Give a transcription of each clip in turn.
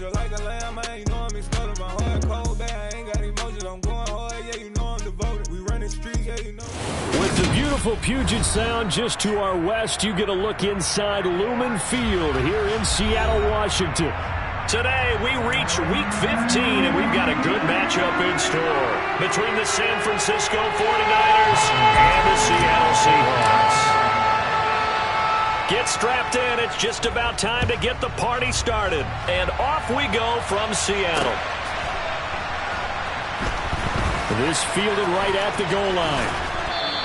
just like a lamb, man. You know I'm exploding. My heart cold, bad. I ain't got emotions. I'm going hard, yeah, you know I'm devoted. We run the streets, yeah, you know. With the beautiful Puget Sound just to our west, you get a look inside Lumen Field here in Seattle, Washington. Today, we reach Week 15, and we've got a good matchup in store between the San Francisco 49ers and the Seattle Seahawks. Get strapped in. It's just about time to get the party started. And off we go from Seattle. This fielded right at the goal line.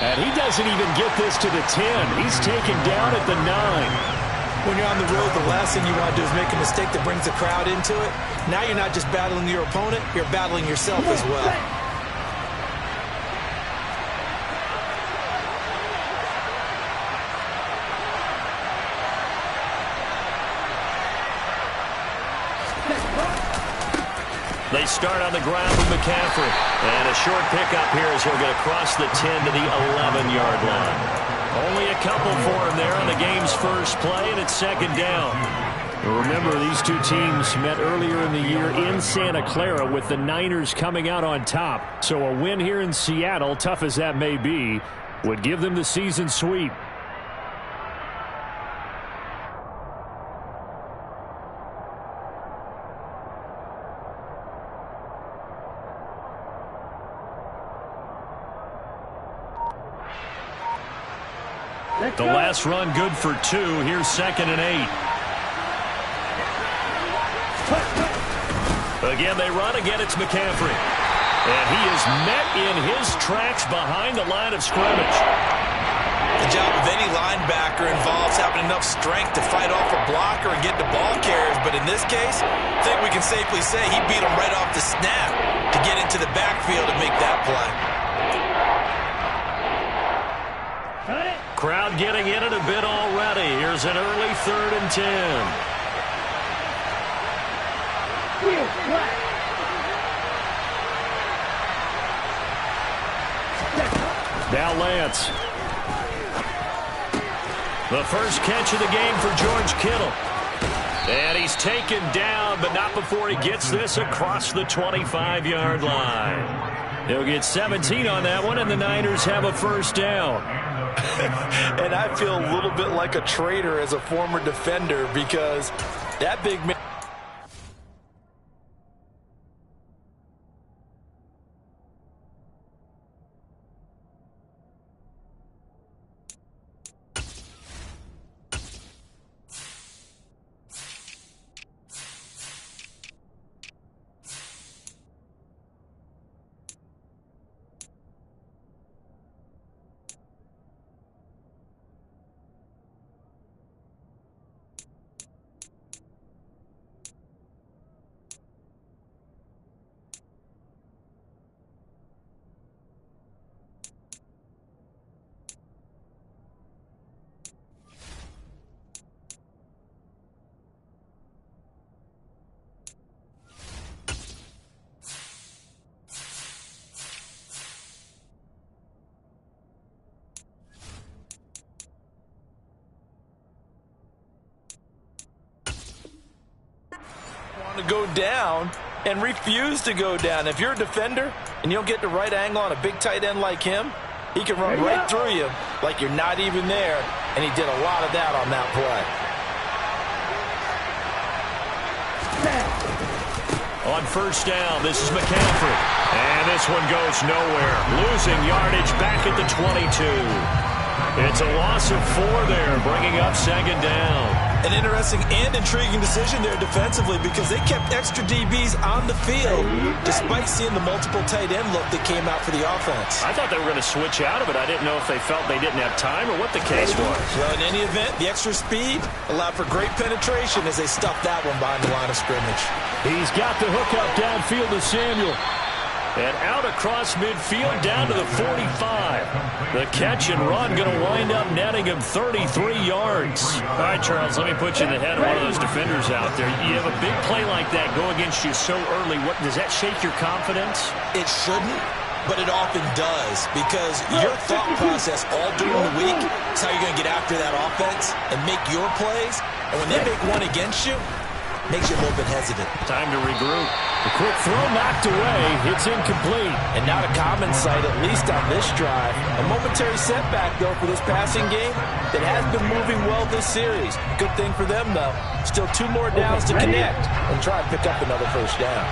And he doesn't even get this to the 10. He's taken down at the 9. When you're on the road, the last thing you want to do is make a mistake that brings the crowd into it. Now you're not just battling your opponent, you're battling yourself as well. They start on the ground with McCaffrey. And a short pickup here as he'll get across the 10 to the 11-yard line. Only a couple for him there on the game's first play, and it's second down. Remember, these two teams met earlier in the year in Santa Clara with the Niners coming out on top. So a win here in Seattle, tough as that may be, would give them the season sweep. The last run good for 2. Here's 2nd and 8. Again, they run. Again, it's McCaffrey. And he is met in his tracks behind the line of scrimmage. The job of any linebacker involves having enough strength to fight off a blocker and get the ball carriers. But in this case, I think we can safely say he beat him right off the snap to get into the backfield and make that play. Crowd getting in it a bit already. Here's an early 3rd and 10. Now Lance. The first catch of the game for George Kittle. And he's taken down, but not before he gets this across the 25-yard line. He'll get 17 on that one, and the Niners have a first down. And I feel a little bit like a traitor as a former defender because that big man. To go down and refuse to go down. If you're a defender and you don't get the right angle on a big tight end like him, he can run right through you like you're not even there, and he did a lot of that on that play. On first down, this is McCaffrey. And this one goes nowhere. Losing yardage back at the 22. It's a loss of 4 there, bringing up second down. An interesting and intriguing decision there defensively because they kept extra DBs on the field despite seeing the multiple tight end look that came out for the offense. I thought they were going to switch out of it. I didn't know if they felt they didn't have time or what the case was. Well, in any event, the extra speed allowed for great penetration as they stuffed that one behind the line of scrimmage. He's got the hook up downfield to Samuel. And out across midfield down to the 45. The catch and run going to wind up netting him 33 yards. All right, Charles, let me put you in the head of one of those defenders out there. You have a big play like that go against you so early. What does that shake your confidence? It shouldn't, but it often does because your thought process all during the week is how you're going to get after that offense and make your plays. And when they make one against you, makes you a little bit hesitant. Time to regroup. The quick throw knocked away. It's incomplete. And not a common sight, at least on this drive. A momentary setback, though, for this passing game that has been moving well this series. Good thing for them, though. Still 2 more downs to connect and try and pick up another first down.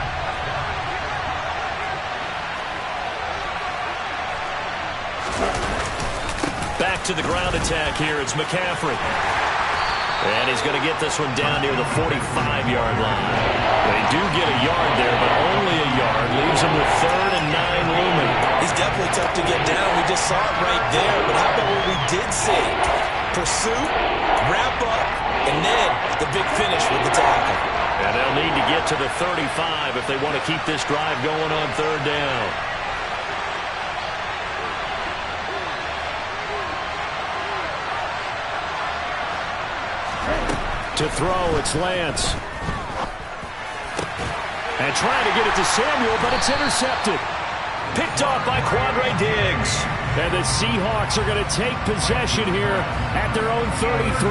Back to the ground attack here. It's McCaffrey. And he's going to get this one down near the 45-yard line. They do get a yard there, but only a yard. Leaves him with 3rd and 9 looming. He's definitely tough to get down. We just saw it right there. But how about what we did see? Pursuit, wrap up, and then the big finish with the tackle. And they'll need to get to the 35 if they want to keep this drive going on 3rd down. To throw, it's Lance. And trying to get it to Samuel, but it's intercepted. Picked off by Quandre Diggs. And the Seahawks are going to take possession here at their own 33.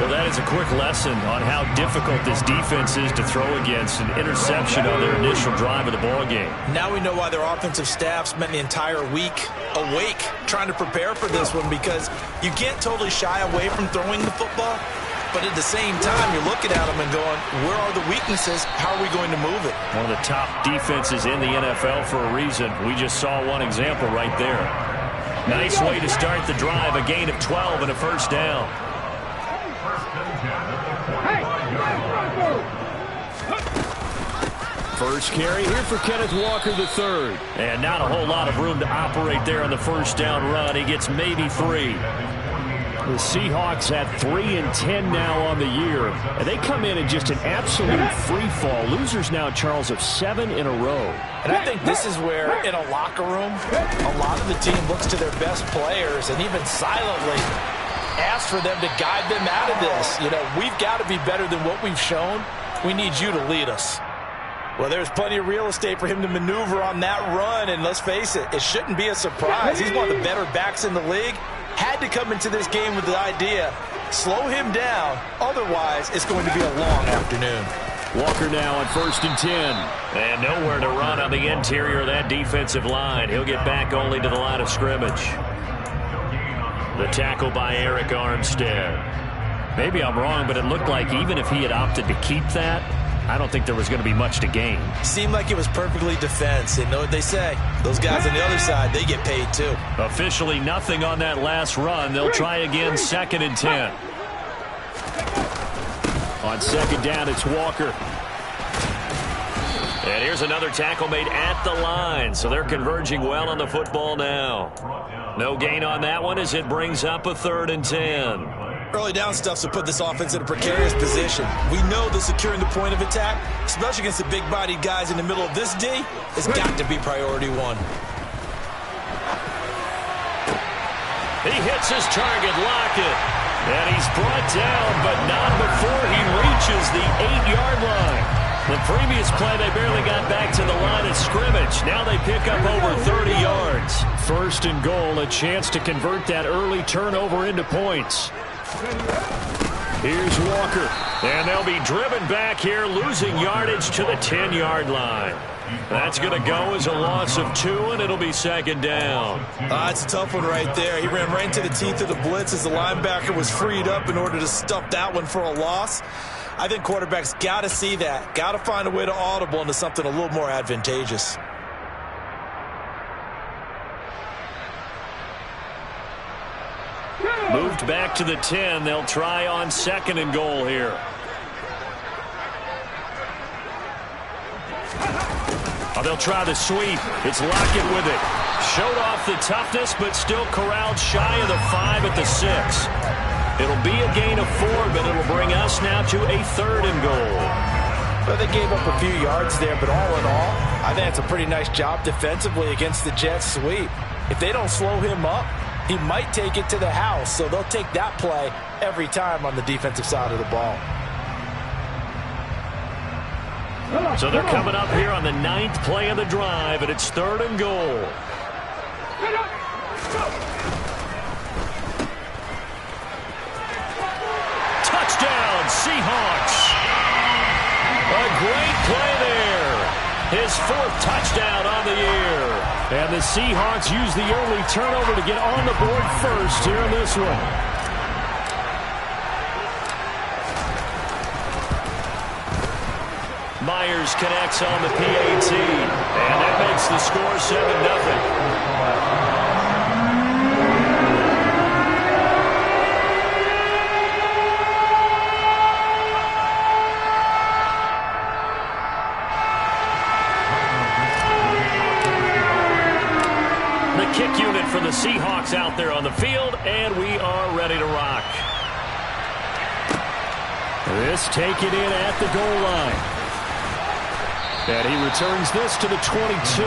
Well, that is a quick lesson on how difficult this defense is to throw against. An interception on their initial drive of the ballgame. Now we know why their offensive staff spent the entire week awake trying to prepare for this one, because you can't totally shy away from throwing the football. But at the same time, you're looking at them and going, where are the weaknesses? How are we going to move it? One of the top defenses in the NFL for a reason. We just saw one example right there. Nice way to start the drive. A gain of 12 and a first down. First carry here for Kenneth Walker III. And not a whole lot of room to operate there on the first down run. He gets maybe 3. The Seahawks at 3-10 now on the year. And they come in just an absolute free fall. Losers now, Charles, of 7 in a row. And I think this is where, in a locker room, a lot of the team looks to their best players and even silently asks for them to guide them out of this. You know, we've got to be better than what we've shown. We need you to lead us. Well, there's plenty of real estate for him to maneuver on that run. And let's face it, it shouldn't be a surprise. He's one of the better backs in the league. Had to come into this game with the idea, slow him down, otherwise it's going to be a long afternoon. Walker now on 1st and 10. And nowhere to run on the interior of that defensive line. He'll get back only to the line of scrimmage. The tackle by Eric Armstead. Maybe I'm wrong, but it looked like even if he had opted to keep that, I don't think there was going to be much to gain. Seemed like it was perfectly defense. And know what they say? Those guys on the other side, they get paid too. Officially nothing on that last run. They'll try again 2nd and 10. On 2nd down, it's Walker. And here's another tackle made at the line. So they're converging well on the football now. No gain on that one as it brings up a 3rd and 10. Early down stuff to put this offense in a precarious position. We know that securing the point of attack, especially against the big-bodied guys in the middle of this D, has got to be priority 1. He hits his target, Lockett. And he's brought down, but not before he reaches the 8-yard line. The previous play, they barely got back to the line of scrimmage. Now they pick up over 30 yards. 1st and goal, a chance to convert that early turnover into points. Here's Walker. And they'll be driven back here, losing yardage to the 10-yard line. That's going to go as a loss of 2, and it'll be 2nd down. It's a tough one right there. He ran right into the teeth of the blitz as the linebacker was freed up in order to stuff that one for a loss. I think quarterbacks got to see that. Got to find a way to audible into something a little more advantageous. Moved back to the 10. They'll try on 2nd and goal here. They'll try the sweep. It's Lockett with it. Showed off the toughness, but still corralled shy of the 5 at the 6. It'll be a gain of 4, but it'll bring us now to a 3rd and goal. Well, they gave up a few yards there, but all in all, I think it's a pretty nice job defensively against the Jets sweep. If they don't slow him up, he might take it to the house, so they'll take that play every time on the defensive side of the ball. So they're coming up here on the 9th play of the drive, and it's 3rd and goal. Touchdown, Seahawks. great play there. His 4th touchdown on the year. And the Seahawks use the early turnover to get on the board first here in this one. Myers connects on the PAT, and that makes the score 7-0. The kick unit for the Seahawks out there on the field, and we are ready to rock. This taken in at the goal line. And he returns this to the 22.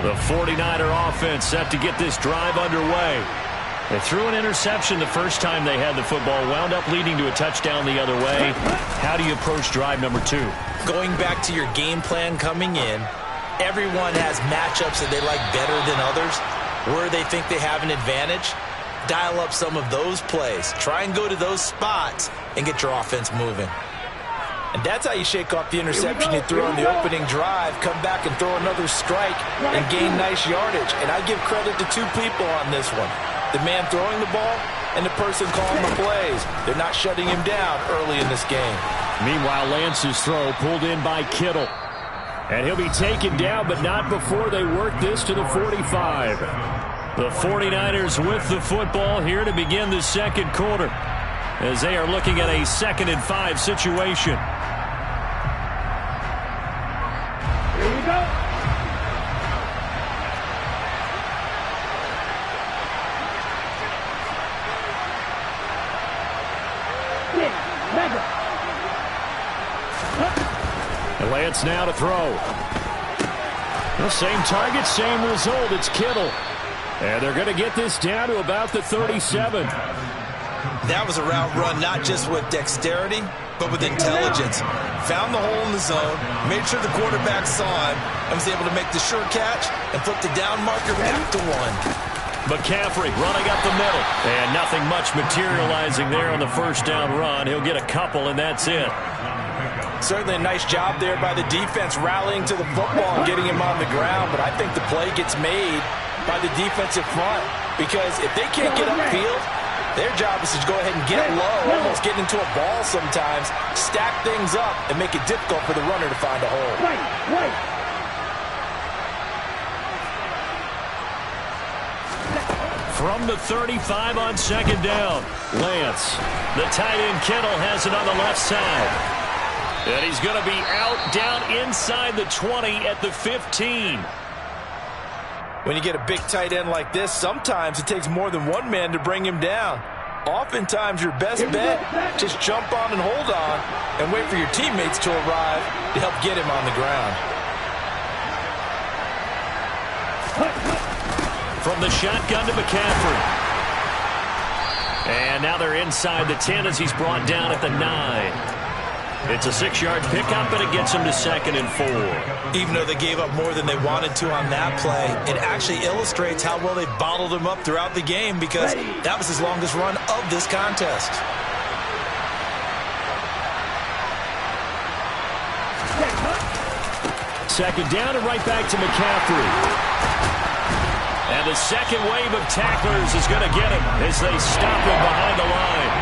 The 49er offense set to get this drive underway. They threw an interception the first time they had the football, wound up leading to a touchdown the other way. How do you approach drive number 2? Going back to your game plan coming in, everyone has matchups that they like better than others. Where they think they have an advantage, dial up some of those plays. Try and go to those spots and get your offense moving. And that's how you shake off the interception you threw on the opening drive, come back and throw another strike and gain nice yardage. And I give credit to 2 people on this one. The man throwing the ball and the person calling the plays. They're not shutting him down early in this game. Meanwhile, Lance's throw pulled in by Kittle. And he'll be taken down, but not before they work this to the 45. The 49ers with the football here to begin the second quarter, as they are looking at a 2nd and 5 situation. Here we go. And Lance now to throw. The same target, same result. It's Kittle. And they're going to get this down to about the 37. That was a route run not just with dexterity, but with intelligence. Found the hole in the zone, made sure the quarterback saw him, and was able to make the sure catch and flip the down marker back to 1. McCaffrey running up the middle. And nothing much materializing there on the first down run. He'll get a couple, and that's it. Certainly a nice job there by the defense rallying to the football and getting him on the ground, but I think the play gets made by the defensive front, because if they can't get upfield, their job is to go ahead and get low, almost get into a ball sometimes, stack things up, and make it difficult for the runner to find a hole. From the 35 on 2nd down, Lance. The tight end Kittle has it on the left side. And he's going to be out down inside the 20 at the 15. When you get a big tight end like this, sometimes it takes more than one man to bring him down. Oftentimes, your best bet, just jump on and hold on and wait for your teammates to arrive to help get him on the ground. From the shotgun to McCaffrey. And now they're inside the 10 as he's brought down at the 9. It's a 6-yard pickup, and it gets him to 2nd and 4. Even though they gave up more than they wanted to on that play, it actually illustrates how well they bottled him up throughout the game, because that was his longest run of this contest. Second down and right back to McCaffrey. And the second wave of tacklers is going to get him as they stop him behind the line.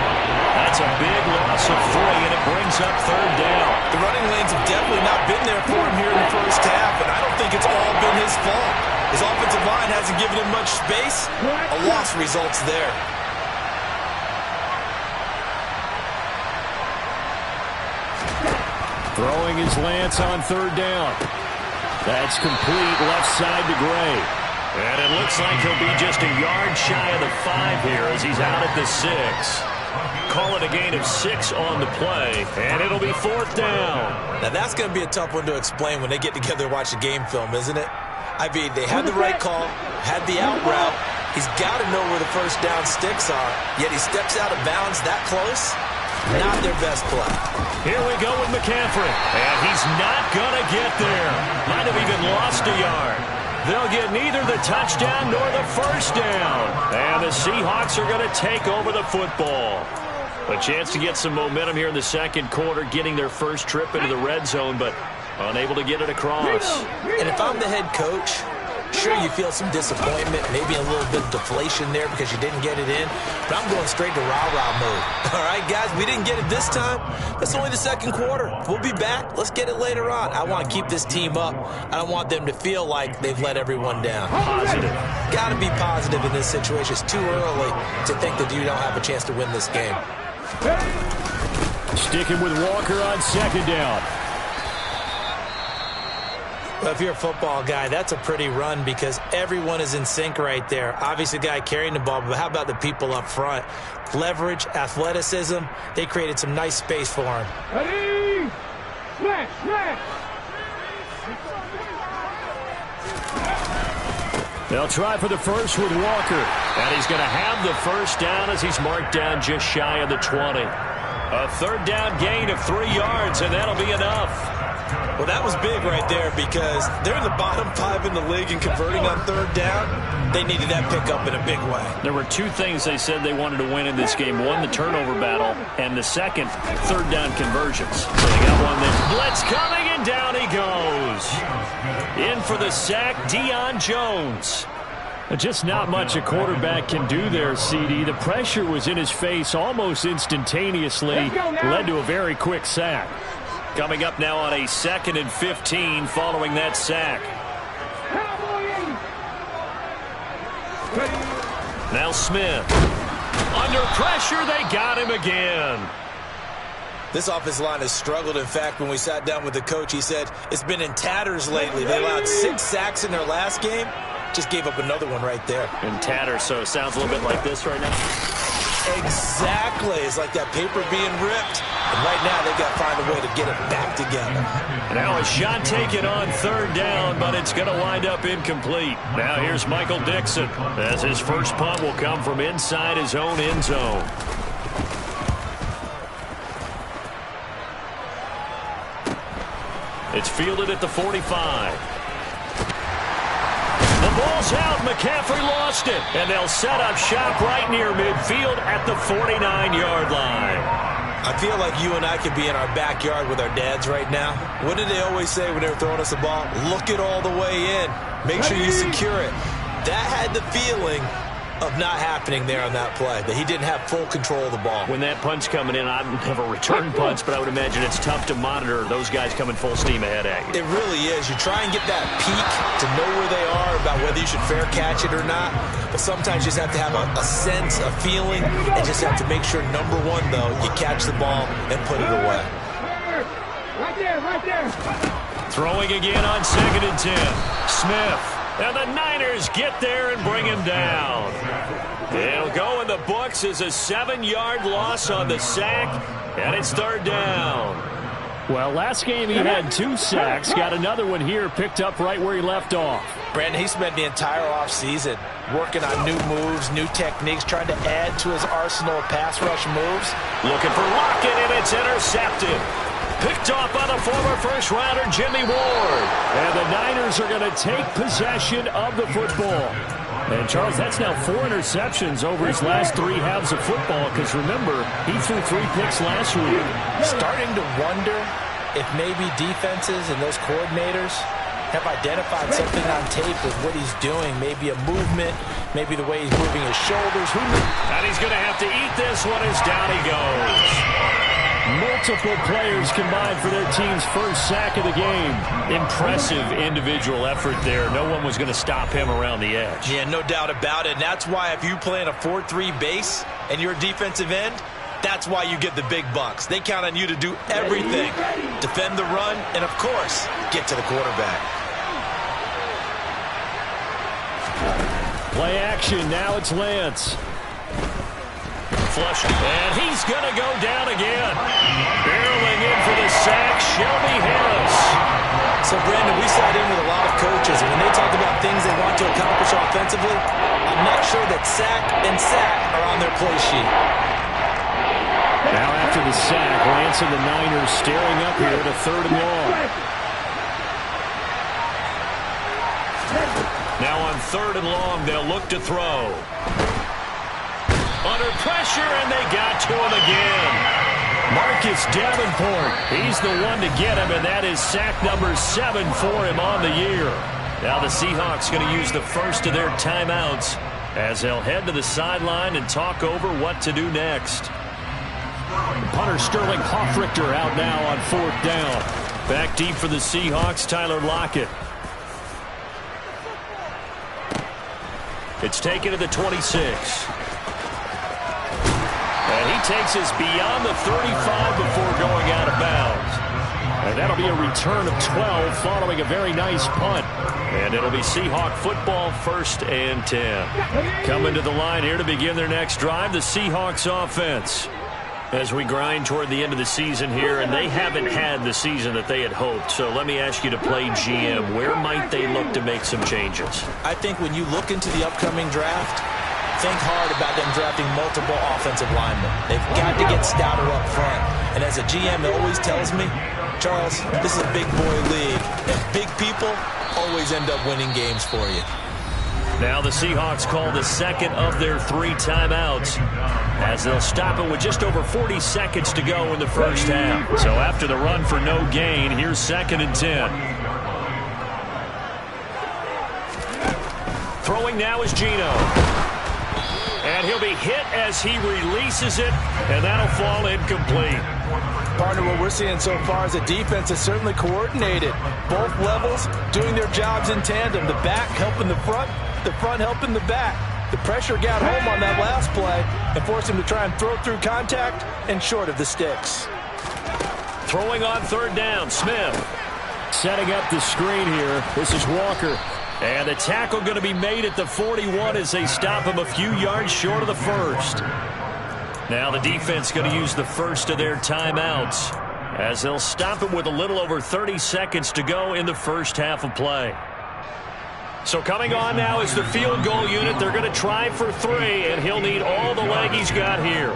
That's a big loss of 3, and it brings up 3rd down. The running lanes have definitely not been there for him here in the first half, and I don't think it's all been his fault. His offensive line hasn't given him much space. A loss results there. Throwing his Lance on 3rd down. That's complete left side to Gray. And it looks like he'll be just a yard shy of the 5 here as he's out at the 6. Call it a gain of 6 on the play, and it'll be 4th down. Now that's going to be a tough one to explain when they get together and watch the game film, isn't it? I mean, they had the right call, had the out route. He's got to know where the first down sticks are, yet he steps out of bounds that close. Not their best play. Here we go with McCaffrey, and he's not going to get there. Might have even lost a yard. They'll get neither the touchdown nor the first down. And the Seahawks are going to take over the football. A chance to get some momentum here in the second quarter, getting their first trip into the red zone, but unable to get it across. And if I'm the head coach, sure, you feel some disappointment, maybe a little bit of deflation there because you didn't get it in, but I'm going straight to rah-rah mode. All right, guys, we didn't get it this time. That's only the second quarter. We'll be back. Let's get it later on. I want to keep this team up. I don't want them to feel like they've let everyone down. Positive. Got to be positive in this situation. It's too early to think that you don't have a chance to win this game. Sticking with Walker on second down. Well, if you're a football guy, that's a pretty run because everyone is in sync right there. Obviously, the guy carrying the ball, but how about the people up front? Leverage, athleticism, they created some nice space for him. Ready? Smash, smash. They'll try for the first with Walker. And he's going to have the first down as he's marked down just shy of the 20. A third down gain of 3 yards, and that'll be enough. Well, that was big right there because they're in the bottom 5 in the league and converting on third down. They needed that pickup in a big way. There were 2 things they said they wanted to win in this game. One, the turnover battle, and the second, third down conversions. So they got one there. Blitz coming, and down he goes. In for the sack, Deion Jones. Just not much a quarterback can do there, CD. The pressure was in his face almost instantaneously. Led to a very quick sack. Coming up now on a 2nd and 15 following that sack. Now Smith. Under pressure, they got him again. This offensive line has struggled. In fact, when we sat down with the coach, he said it's been in tatters lately. They allowed 6 sacks in their last game. Just gave up another one right there. In tatters, so it sounds a little bit like this right now. Exactly. It's like that paper being ripped. And right now, they've got to find a way to get it back together. Now a shot taken on third down, but it's going to wind up incomplete. Now here's Michael Dixon, as his first punt will come from inside his own end zone. It's fielded at the 45. The ball's out. McCaffrey lost it. And they'll set up shop right near midfield at the 49-yard line. I feel like you and I could be in our backyard with our dads right now. What did they always say when they were throwing us the ball? Look it all the way in. Make sure you secure it. That had the feeling of not happening there on that play, that he didn't have full control of the ball. When that punch coming in, I don't have a return punch, but I would imagine it's tough to monitor those guys coming full steam ahead at you. It really is. You try and get that peek to know where they are, about whether you should fair catch it or not, but sometimes you just have to have a sense, a feeling, and just have to make sure, number one, though, you catch the ball and put it away. Right there, right there. Throwing again on 2nd and 10. Smith. And the Niners get there and bring him down. It'll go in the books as a 7-yard loss on the sack, and it's third down. Well, last game he had 2 sacks. Got another one here, picked up right where he left off. Brandon, he spent the entire offseason working on new moves, new techniques, trying to add to his arsenal of pass rush moves. Looking for Lockett, and it's intercepted. Picked off by the former first-rounder Jimmy Ward. And the Niners are going to take possession of the football. And, Charles, that's now 4 interceptions over his last 3 halves of football, because, remember, he threw 3 picks last week. Starting to wonder if maybe defenses and those coordinators have identified something on tape with what he's doing. Maybe a movement, maybe the way he's moving his shoulders. Who knows? And he's going to have to eat this one as down he goes. Multiple players combined for their team's first sack of the game. Impressive individual effort there. No one was going to stop him around the edge. Yeah, no doubt about it. And that's why if you play in a 4-3 base and you're a defensive end, that's why you get the big bucks. They count on you to do everything. Defend the run and, of course, get to the quarterback. Play action. Now it's Lance. Flush, and he's going to go down again. Barreling in for the sack, Shelby Harris. So, Brandon, we sat in with a lot of coaches, and when they talk about things they want to accomplish offensively, I'm not sure that sack and sack are on their play sheet. Now after the sack, Lance and the Niners staring up here at a 3rd and long. 3rd and long. They'll look to throw. Under pressure, and they got to him again. Marcus Davenport, he's the one to get him, and that is sack number 7 for him on the year. Now the Seahawks going to use the first of their timeouts as they'll head to the sideline and talk over what to do next. Punter Sterling Hoffrichter out now on 4th down. Back deep for the Seahawks, Tyler Lockett. It's taken to the 26. And he takes us beyond the 35 before going out of bounds. And that'll be a return of 12 following a very nice punt. And it'll be Seahawk football, 1st and 10. Coming to the line here to begin their next drive, the Seahawks offense. As we grind toward the end of the season here, and they haven't had the season that they had hoped. So let me ask you to play GM. Where might they look to make some changes? I think when you look into the upcoming draft, think hard about them drafting multiple offensive linemen. They've got to get stouter up front. And as a GM, it always tells me, Charles, this is a big boy league, and big people always end up winning games for you. Now the Seahawks call the second of their 3 timeouts as they'll stop it with just over 40 seconds to go in the first half. So after the run for no gain, here's 2nd and 10. Throwing now is Geno. And he'll be hit as he releases it, and that'll fall incomplete. Partner, what we're seeing so far is a defense is certainly coordinated. Both levels doing their jobs in tandem. The back helping the front helping the back. The pressure got home on that last play and forced him to try and throw through contact and short of the sticks. Throwing on 3rd down, Smith. Setting up the screen here. This is Walker. And the tackle going to be made at the 41 as they stop him a few yards short of the 1st. Now the defense going to use the first of their timeouts as they'll stop it with a little over 30 seconds to go in the first half of play. So coming on now is the field goal unit. They're going to try for 3, and he'll need all the leg he's got here.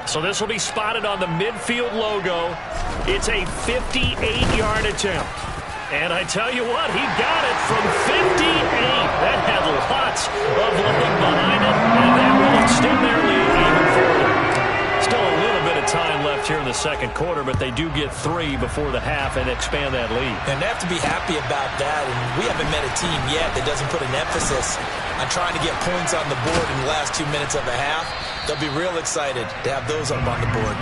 So this will be spotted on the midfield logo. It's a 58-yard attempt. And I tell you what, he got it from 58. That had lots of leg behind it, and that will extend their lead even further. Still a little bit of time left here in the 2nd quarter, but they do get 3 before the half and expand that lead. And they have to be happy about that. And we haven't met a team yet that doesn't put an emphasis on trying to get points on the board in the last 2 minutes of a half. They'll be real excited to have those up on the board.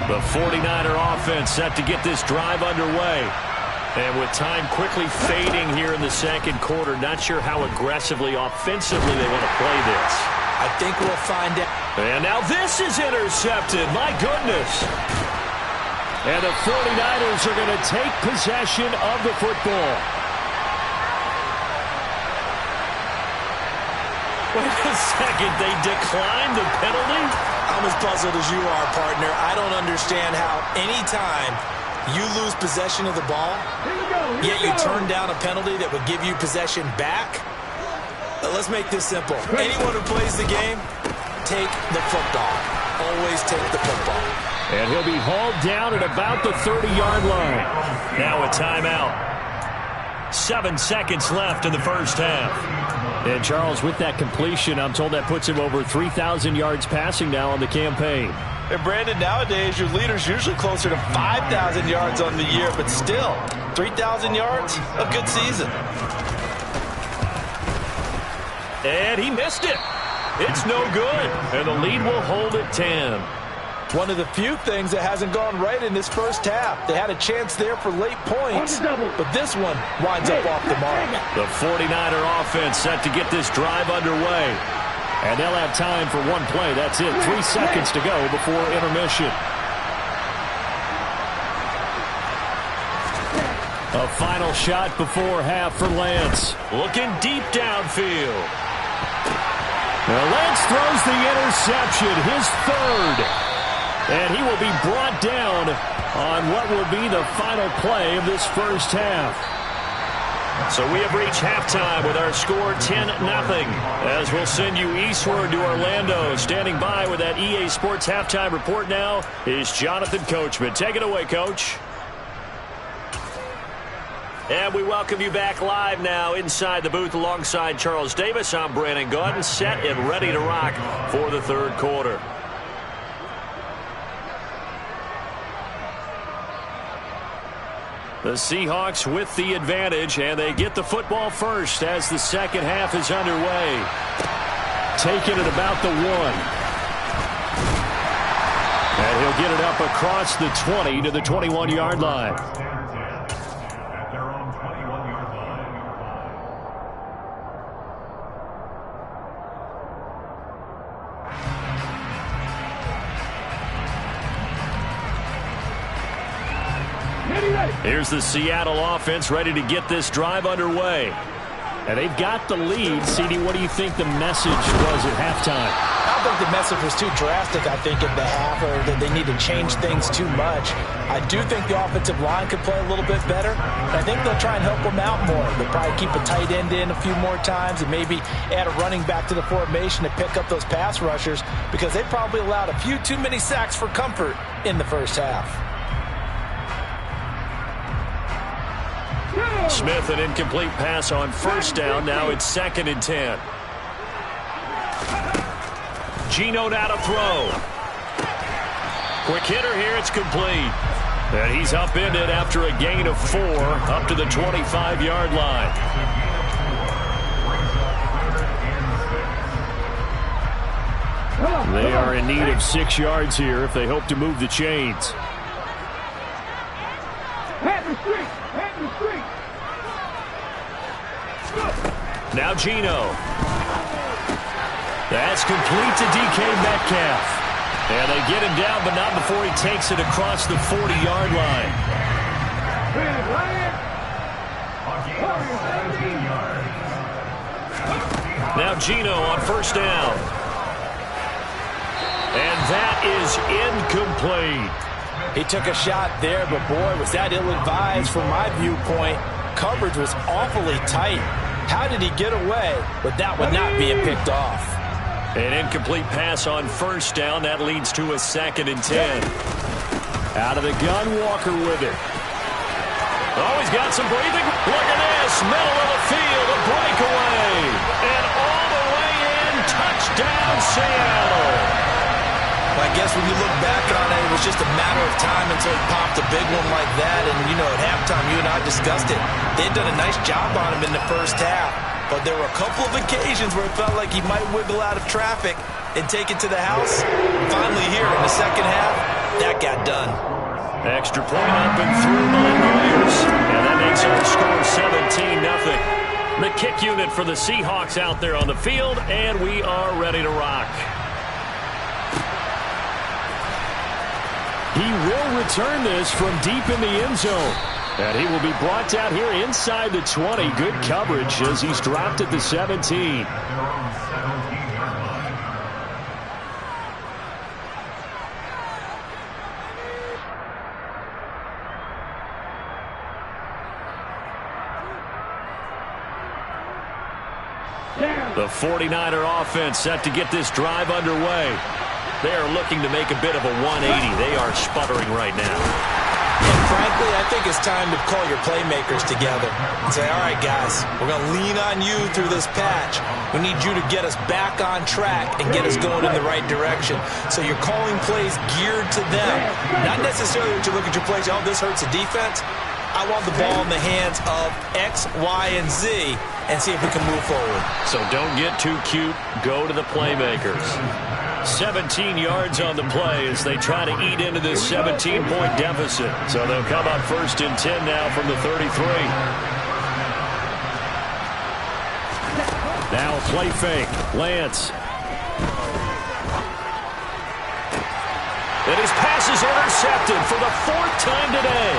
The 49er offense set to get this drive underway. And with time quickly fading here in the 2nd quarter, not sure how aggressively, offensively they want to play this. I think we'll find out. And now this is intercepted. My goodness. And the 49ers are going to take possession of the football. Wait a second. They declined the penalty? I'm as puzzled as you are, partner. I don't understand how any time you lose possession of the ball, yet you turn down a penalty that would give you possession back. Let's make this simple. Anyone who plays the game, take the football. Always take the football. And he'll be hauled down at about the 30-yard line. Now a timeout. 7 seconds left in the first half. And Charles, with that completion, I'm told that puts him over 3,000 yards passing now on the campaign. And Brandon, nowadays your leader's usually closer to 5,000 yards on the year, but still, 3,000 yards, a good season. And he missed it. It's no good. And the lead will hold at 10. One of the few things that hasn't gone right in this first half. They had a chance there for late points, but this one winds up off the mark. The 49er offense set to get this drive underway. And they'll have time for one play. That's it. 3 seconds to go before intermission. A final shot before half for Lance. Looking deep downfield. Now Lance throws the interception, his 3rd. And he will be brought down on what will be the final play of this first half. So we have reached halftime with our score 10-0. As we'll send you eastward to Orlando. Standing by with that EA Sports halftime report now is Jonathan Coachman. Take it away, Coach. And we welcome you back live now inside the booth alongside Charles Davis. I'm Brandon Gaudin, set and ready to rock for the third quarter. The Seahawks with the advantage, and they get the football first as the second half is underway. Taking it about the 1. And he'll get it up across the 20 to the 21-yard line. Here's the Seattle offense ready to get this drive underway. And they've got the lead. CD, what do you think the message was at halftime? I don't think the message was too drastic, I think, at the half, or that they need to change things too much. I do think the offensive line could play a little bit better. And I think they'll try and help them out more. They'll probably keep a tight end in a few more times and maybe add a running back to the formation to pick up those pass rushers, because they probably allowed a few too many sacks for comfort in the first half. Smith, an incomplete pass on first down. Now it's 2nd and 10. Geno now to throw. Quick hitter here. It's complete. And he's upended after a gain of 4 up to the 25-yard line. They are in need of 6 yards here if they hope to move the chains. Now Geno. That's complete to DK Metcalf. And they get him down, but not before he takes it across the 40-yard line. Now Geno on first down. And that is incomplete. He took a shot there, but boy, was that ill-advised from my viewpoint. Coverage was awfully tight. How did he get away with that one not being picked off? An incomplete pass on first down. That leads to a 2nd and 10. Out of the gun, Walker with it. Oh, he's got some breathing. Look at this. Middle of the field, a breakaway. And all the way in, touchdown, Seattle. I guess when you look back on it, it was just a matter of time until he popped a big one like that. And, you know, at halftime, you and I discussed it. They'd done a nice job on him in the first half. But there were a couple of occasions where it felt like he might wiggle out of traffic and take it to the house. Finally here in the second half, that got done. Extra point up and through by Myers. And that makes our score 17-0. The kick unit for the Seahawks out there on the field, and we are ready to rock. He will return this from deep in the end zone. And he will be brought down here inside the 20. Good coverage as he's dropped at the 17. The 49er offense set to get this drive underway. They are looking to make a bit of a 180. They are sputtering right now. And frankly, I think it's time to call your playmakers together and say, all right, guys, we're going to lean on you through this patch. We need you to get us back on track and get us going in the right direction. So you're calling plays geared to them. Not necessarily that you look at your plays, oh, this hurts the defense. I want the ball in the hands of X, Y, and Z and see if we can move forward. So don't get too cute. Go to the playmakers. 17 yards on the play as they try to eat into this 17-point deficit. So they'll come up 1st and 10 now from the 33. Now a play fake. Lance. And his pass is intercepted for the 4th time today.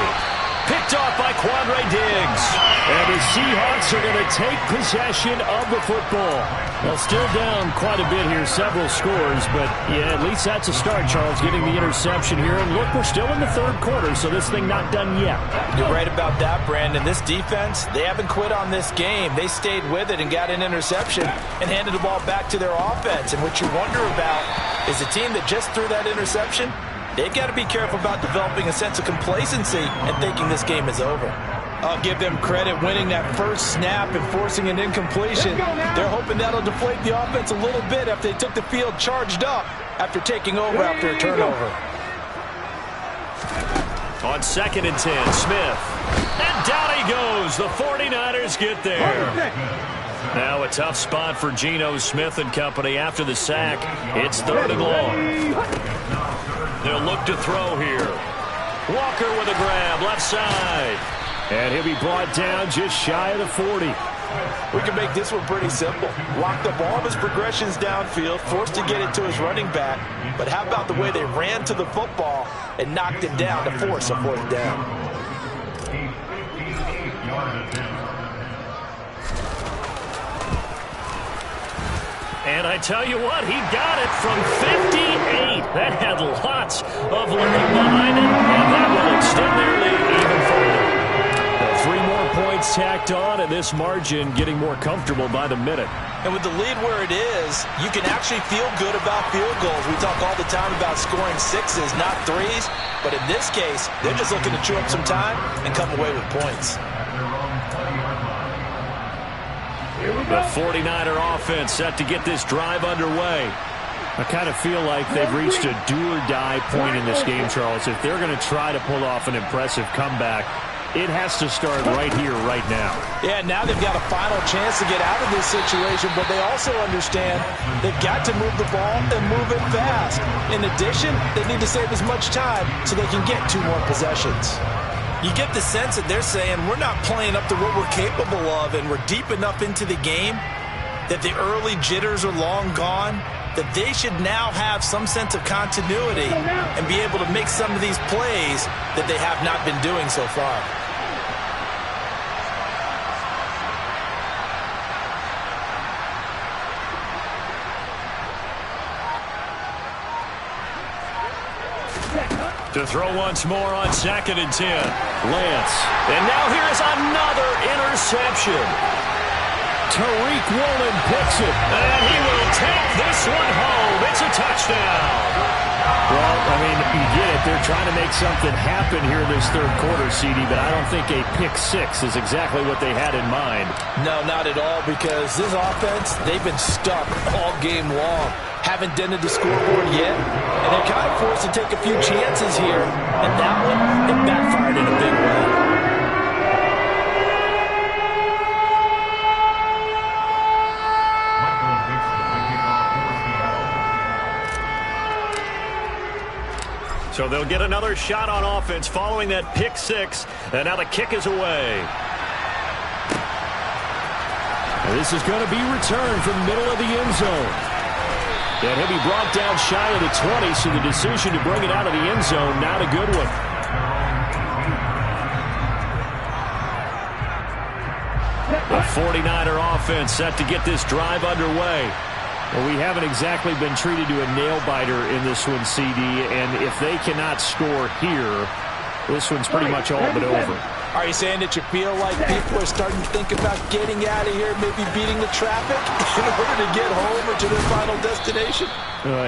picked off by Quandre Diggs. And the Seahawks are going to take possession of the football. Well, still down quite a bit here, several scores, but yeah, at least that's a start, Charles, getting the interception here. And look, we're still in the third quarter, so this thing not done yet. You're right about that, Brandon. This defense, they haven't quit on this game. They stayed with it and got an interception and handed the ball back to their offense. And what you wonder about is a team that just threw that interception, they've got to be careful about developing a sense of complacency and thinking this game is over. I'll give them credit winning that first snap and forcing an incompletion. They're hoping that'll deflate the offense a little bit after they took the field charged up after taking over after a turnover. On 2nd and 10, Smith. And down he goes. The 49ers get there. Now a tough spot for Geno Smith and company after the sack. It's 3rd and long. They'll look to throw here. Walker with a grab, left side. And he'll be brought down just shy of the 40. We can make this one pretty simple. Locked up all of his progressions downfield, forced to get it to his running back. But how about the way they ran to the football and knocked it down to force a 4th down? And I tell you what, he got it from 58. That had lots of looking behind it, and that will extend their lead even further. 3 more points tacked on, and this margin getting more comfortable by the minute. And with the lead where it is, you can actually feel good about field goals. We talk all the time about scoring 6s, not 3s. But in this case, they're just looking to chew up some time and come away with points. The 49er offense set to get this drive underway. I kind of feel like they've reached a do-or-die point in this game, Charles. If they're going to try to pull off an impressive comeback, it has to start right here, right now. Yeah, now they've got a final chance to get out of this situation, but they also understand they've got to move the ball and move it fast. In addition, they need to save as much time so they can get 2 more possessions. You get the sense that they're saying we're not playing up to what we're capable of, and we're deep enough into the game that the early jitters are long gone, that they should now have some sense of continuity and be able to make some of these plays that they have not been doing so far. To throw once more on 2nd and 10. Lance. And now here's another interception. Tariq Woolen picks it. And he will take this one home. It's a touchdown. Well, I mean, you get it. They're trying to make something happen here in this 3rd quarter, CD, but I don't think a pick-6 is exactly what they had in mind. No, not at all, because this offense, they've been stuck all game long. Haven't dented the scoreboard yet, and they're kind of forced to take a few chances here, and that one, it backfired in a big way. So they'll get another shot on offense following that pick-6, and now the kick is away. And this is going to be returned from the middle of the end zone. And he'll be brought down shy of the 20, so the decision to bring it out of the end zone, not a good one. The 49er offense set to get this drive underway. Well, we haven't exactly been treated to a nail-biter in this one, CD, and if they cannot score here, this one's pretty much all but over. Are you saying that you feel like people are starting to think about getting out of here, maybe beating the traffic in order to get home or to their final destination?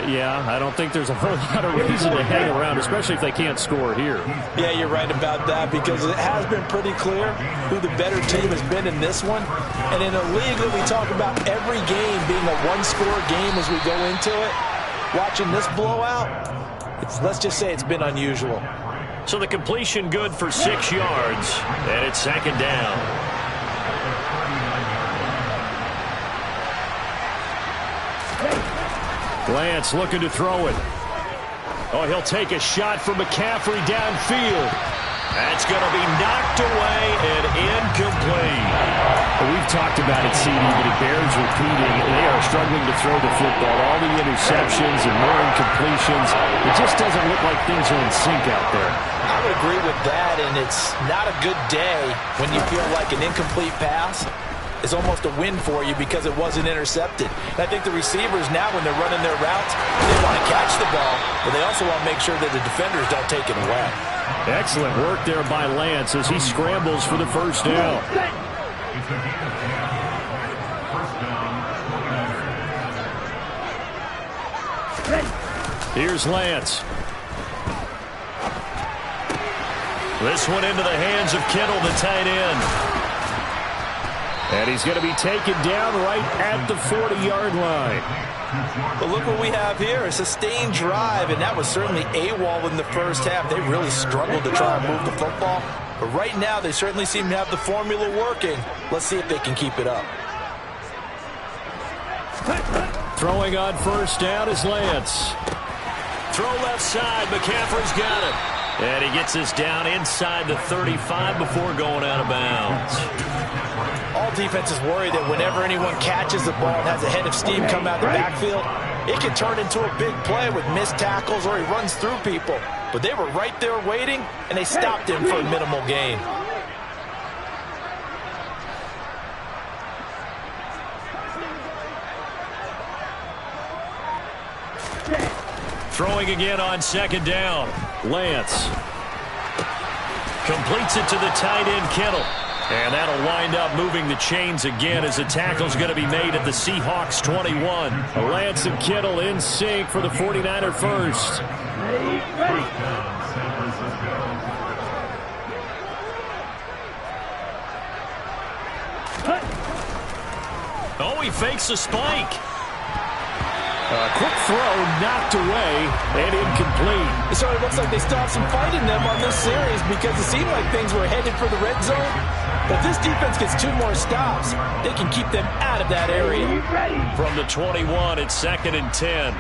Yeah, I don't think there's a whole lot of reason to hang around, especially if they can't score here. Yeah, you're right about that, because it has been pretty clear who the better team has been in this one. And in a league that we talk about every game being a one-score game as we go into it, watching this blowout, let's just say it's been unusual. So the completion good for 6 yards, and it's 2nd down. Lance looking to throw it. Oh, he'll take a shot from McCaffrey downfield. That's going to be knocked away and incomplete. Well, we've talked about it, CD, but it bears repeating. They are struggling to throw the football. All the interceptions and more incompletions. It just doesn't look like things are in sync out there. I would agree with that, and it's not a good day when you feel like an incomplete pass is almost a win for you because it wasn't intercepted. And I think the receivers now, when they're running their routes, they want to catch the ball, but they also want to make sure that the defenders don't take it away. Excellent work there by Lance as he scrambles for the first down. Here's Lance. This one into the hands of Kittle, the tight end. And he's going to be taken down right at the 40-yard line. But look what we have here, a sustained drive, and that was certainly AWOL in the first half. They really struggled to try and move the football. But right now, they certainly seem to have the formula working. Let's see if they can keep it up. Throwing on first down is Lance. Throw left side, McCaffrey's got it. And he gets us down inside the 35 before going out of bounds. All defenses worry that whenever anyone catches the ball and has a head of steam come out of the backfield, it can turn into a big play with missed tackles or he runs through people. But they were right there waiting, and they stopped him for a minimal gain. Throwing again on second down. Lance completes it to the tight end, Kittle. And that'll wind up moving the chains again as the tackle's going to be made at the Seahawks 21. Lance and Kittle in sync for the 49er first. Oh, he fakes a spike. A quick throw knocked away and incomplete. So it looks like they still have some fight in them on this series because it seemed like things were headed for the red zone. But if this defense gets 2 more stops, they can keep them out of that area. From the 21, it's 2nd and 10.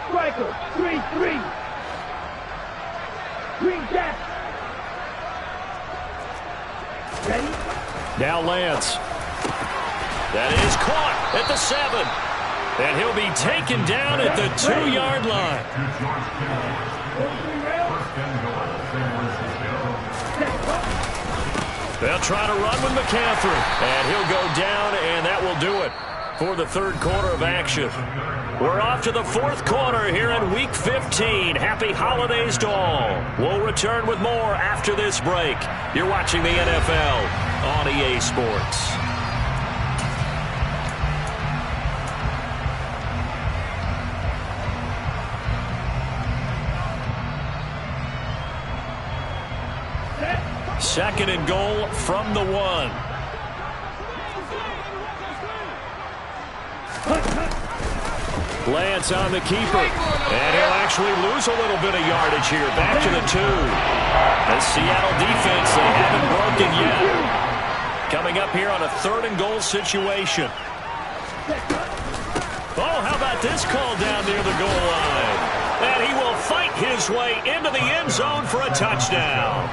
Striker, 3-3. Green Jack. Ready? Now Lance. That is caught at the 7. And he'll be taken down at the 2-yard line. They'll try to run with McCaffrey. And he'll go down, and that will do it for the third quarter of action. We're off to the fourth quarter here in Week 15. Happy holidays to all. We'll return with more after this break. You're watching the NFL on EA Sports. Second and goal from the 1. Lance on the keeper. And he'll actually lose a little bit of yardage here. Back to the 2. The Seattle defense, they haven't broken yet. Coming up here on a 3rd and goal situation. Oh, how about this call down near the goal line? And he will fight his way into the end zone for a touchdown.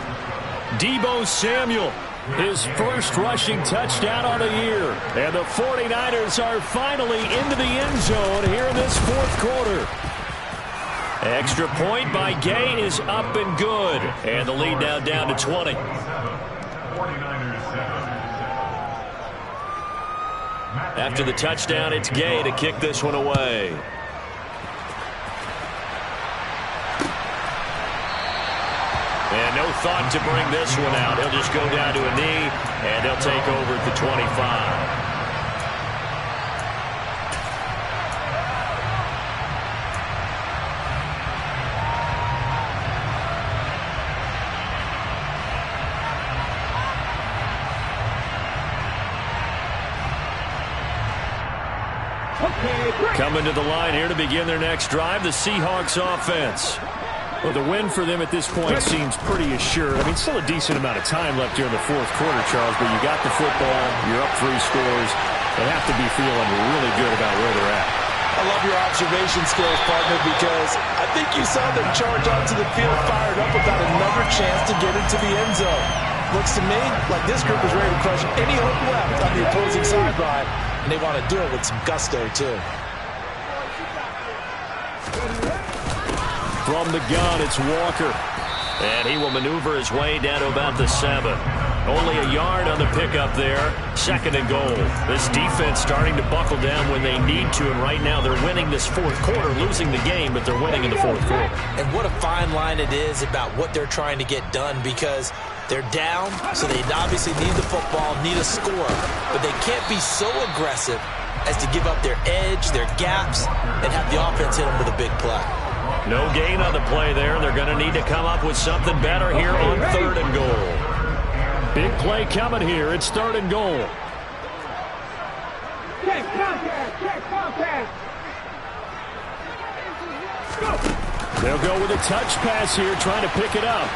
Deebo Samuel, his first rushing touchdown on the year. And the 49ers are finally into the end zone here in this fourth quarter. Extra point by Gay is up and good. And the lead now down to 20. After the touchdown, it's Gay to kick this one away. And no thought to bring this one out. He'll just go down to a knee, and they'll take over at the 25. Coming to the line here to begin their next drive, the Seahawks offense. Well, the win for them at this point seems pretty assured. I mean, still a decent amount of time left here in the fourth quarter, Charles, but you got the football, you're up 3 scores. They have to be feeling really good about where they're at. I love your observation skills, partner, because I think you saw them charge onto the field fired up about another chance to get into the end zone. Looks to me like this group is ready to crush any hope left on the opposing sideline, and they want to do it with some gusto, too. From the gun, it's Walker. And he will maneuver his way down to about the 7. Only a yard on the pickup there. 2nd and goal. This defense starting to buckle down when they need to, and right now they're winning this fourth quarter, losing the game, but they're winning in the fourth quarter. And what a fine line it is about what they're trying to get done, because they're down, so they obviously need the football, need a score, but they can't be so aggressive as to give up their edge, their gaps, and have the offense hit them with a big play. No gain on the play there. They're going to need to come up with something better here on 3rd and goal. Big play coming here. It's 3rd and goal. Check contact. Check contact. Go. They'll go with a touch pass here, trying to pick it up.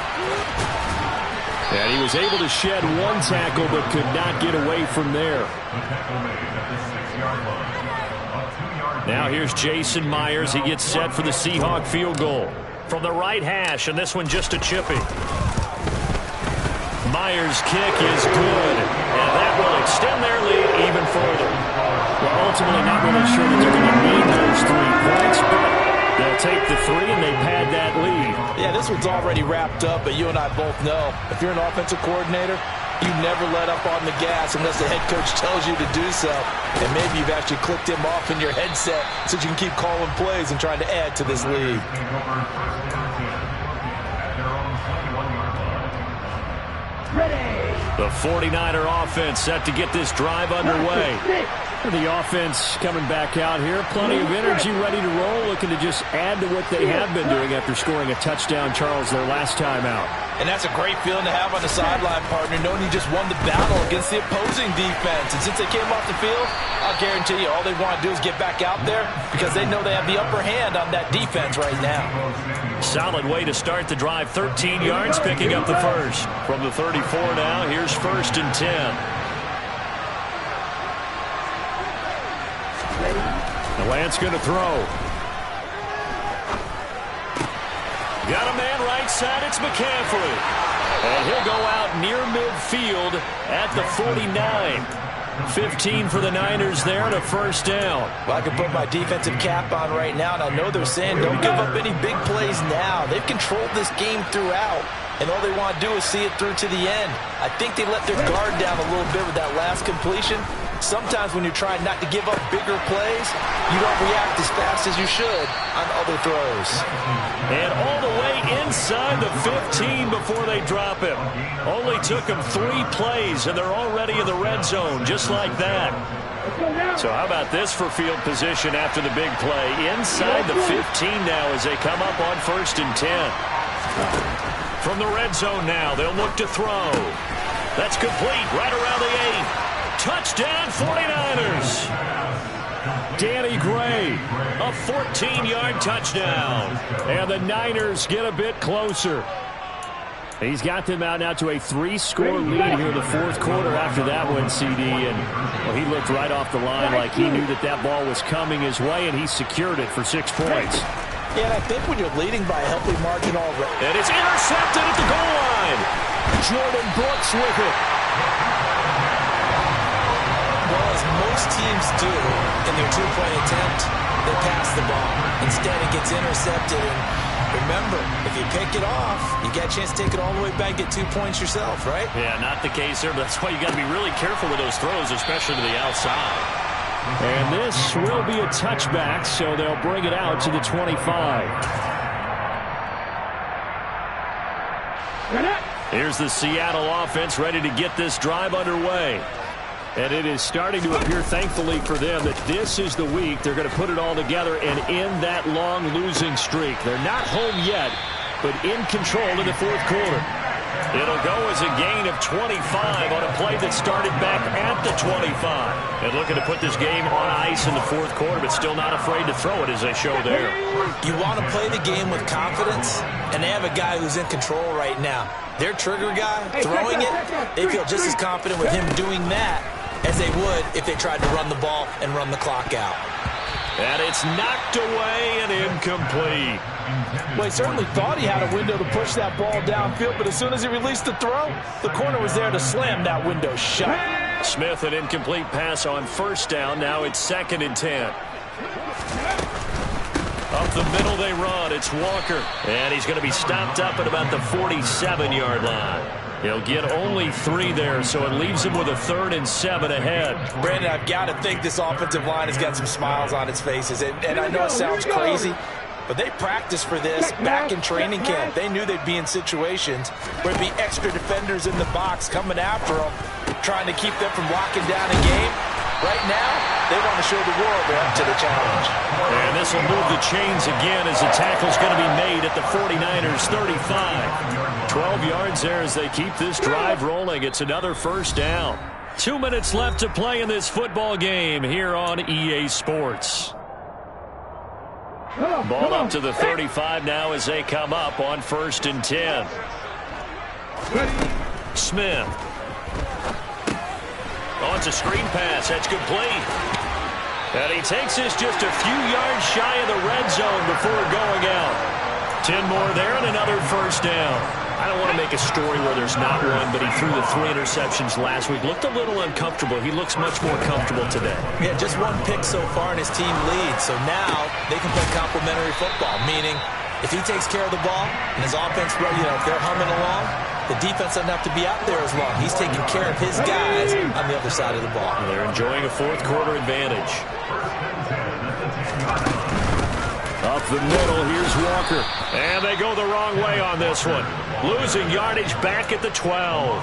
And he was able to shed one tackle, but could not get away from there. Now here's Jason Myers. He gets set for the Seahawk field goal from the right hash, and this one just a chippy. Myers' kick is good, and that will extend their lead even further. Well, ultimately not really sure that they're going to need those 3 points, but they'll take the 3 and they pad that lead. Yeah, this one's already wrapped up, but you and I both know if you're an offensive coordinator, you never let up on the gas unless the head coach tells you to do so. And maybe you've actually clicked him off in your headset so you can keep calling plays and trying to add to this lead. The 49er offense set to get this drive underway. The offense coming back out here. Plenty of energy, ready to roll, looking to just add to what they have been doing after scoring a touchdown, Charles, their last time out. And that's a great feeling to have on the sideline, partner, knowing you just won the battle against the opposing defense. And since they came off the field, I'll guarantee you all they want to do is get back out there because they know they have the upper hand on that defense right now. Solid way to start the drive. 13 yards, picking up the first. From the 34 now, here's 1st and 10. The Lance going to throw. Got a man right side, it's McCaffrey. And he'll go out near midfield at the 49. 15 for the Niners there and a 1st down. Well, I can put my defensive cap on right now, and I know they're saying don't give up any big plays now. They've controlled this game throughout, and all they want to do is see it through to the end. I think they let their guard down a little bit with that last completion. Sometimes when you're trying not to give up bigger plays, you don't react as fast as you should on other throws. And all the way inside the 15 before they drop him. Only took them 3 plays, and they're already in the red zone, just like that. So how about this for field position after the big play? Inside the 15 now as they come up on 1st and 10. From the red zone now, they'll look to throw. That's complete right around the 8. Touchdown 49ers. Danny Gray, a 14-yard touchdown. And the Niners get a bit closer. He's got them out now to a 3-score lead here in the fourth quarter after that one, CD. And well, he looked right off the line like he knew that that ball was coming his way, and he secured it for 6 points. Yeah, and I think when you're leading by a healthy margin already. And it's intercepted at the goal line. Jordan Brooks with it. Well, as most teams do in their 2-point attempt, they pass the ball. Instead, it gets intercepted. And remember, if you pick it off, you get a chance to take it all the way back and get 2 points yourself, right? Yeah, not the case there, but that's why you got to be really careful with those throws, especially to the outside. And this will be a touchback, so they'll bring it out to the 25. Here's the Seattle offense ready to get this drive underway. And it is starting to appear, thankfully for them, that this is the week they're going to put it all together and end that long losing streak. They're not home yet, but in control in the fourth quarter. It'll go as a gain of 25 on a play that started back at the 25. And looking to put this game on ice in the fourth quarter, but still not afraid to throw it as they show there. You want to play the game with confidence, and they have a guy who's in control right now. Their trigger guy, throwing it, they feel just as confident with him doing that as they would if they tried to run the ball and run the clock out. And it's knocked away and incomplete. Well, he certainly thought he had a window to push that ball downfield, but as soon as he released the throw, the corner was there to slam that window shut. Smith, an incomplete pass on first down. Now it's 2nd and 10. Up the middle they run. It's Walker. And he's going to be stopped up at about the 47-yard line. He'll get only 3 there, so it leaves him with a 3rd and 7 ahead. Brandon, I've got to think this offensive line has got some smiles on its faces. And I know it sounds crazy, but they practiced for this back in training camp. They knew they'd be in situations where there'd be extra defenders in the box coming after them, trying to keep them from locking down a game. Right now, they want to show the world they're up to the challenge. And this will move the chains again as the tackle's going to be made at the 49ers' 35. 12 yards there as they keep this drive rolling. It's another first down. 2 minutes left to play in this football game here on EA Sports. Ball up to the 35 now as they come up on 1st and 10. Smith. Oh, it's a screen pass. That's complete. And he takes this just a few yards shy of the red zone before going out. 10 more there and another first down. I don't want to make a story where there's not one, but he threw the 3 interceptions last week. Looked a little uncomfortable. He looks much more comfortable today. Yeah, just 1 pick so far and his team leads. So now they can play complementary football, meaning if he takes care of the ball and his offense, if they're humming along, the defense doesn't have to be out there as long. He's taking care of his guys on the other side of the ball. And they're enjoying a 4th quarter advantage. Up the middle, here's Walker. And they go the wrong way on this one. Losing yardage back at the 12.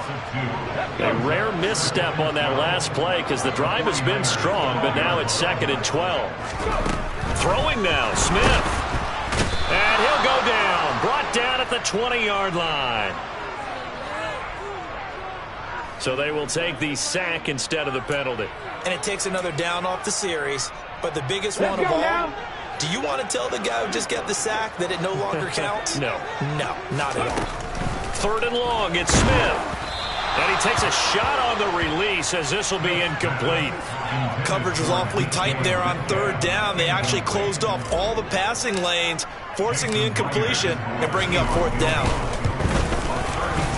A rare misstep on that last play because the drive has been strong, but now it's 2nd and 12. Throwing now, Smith. And he'll go down. Brought down at the 20-yard line. So they will take the sack instead of the penalty. And it takes another down off the series. But the biggest one of all, do you want to tell the guy who just got the sack that it no longer counts? No. No, not at all. 3rd and long, it's Smith. And he takes a shot on the release as this will be incomplete. Coverage was awfully tight there on 3rd down. They actually closed off all the passing lanes, forcing the incompletion and bringing up 4th down.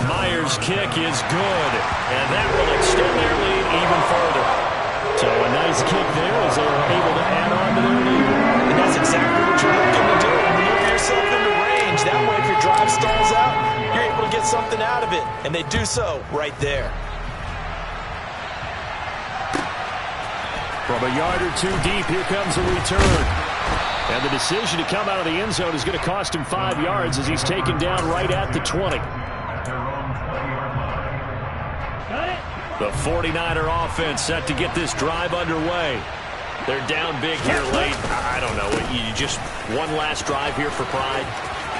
Myers' kick is good, and that will extend their lead even further. So a nice kick there as they were able to add on to their lead. And that's exactly what you're looking to do. Maneuver yourself into range. That way, if your drive stalls out, you're able to get something out of it. And they do so right there. From a yard or 2 deep, here comes a return. And the decision to come out of the end zone is going to cost him 5 yards as he's taken down right at the 20. The 49er offense set to get this drive underway. They're down big here late. I don't know. You just one last drive here for pride?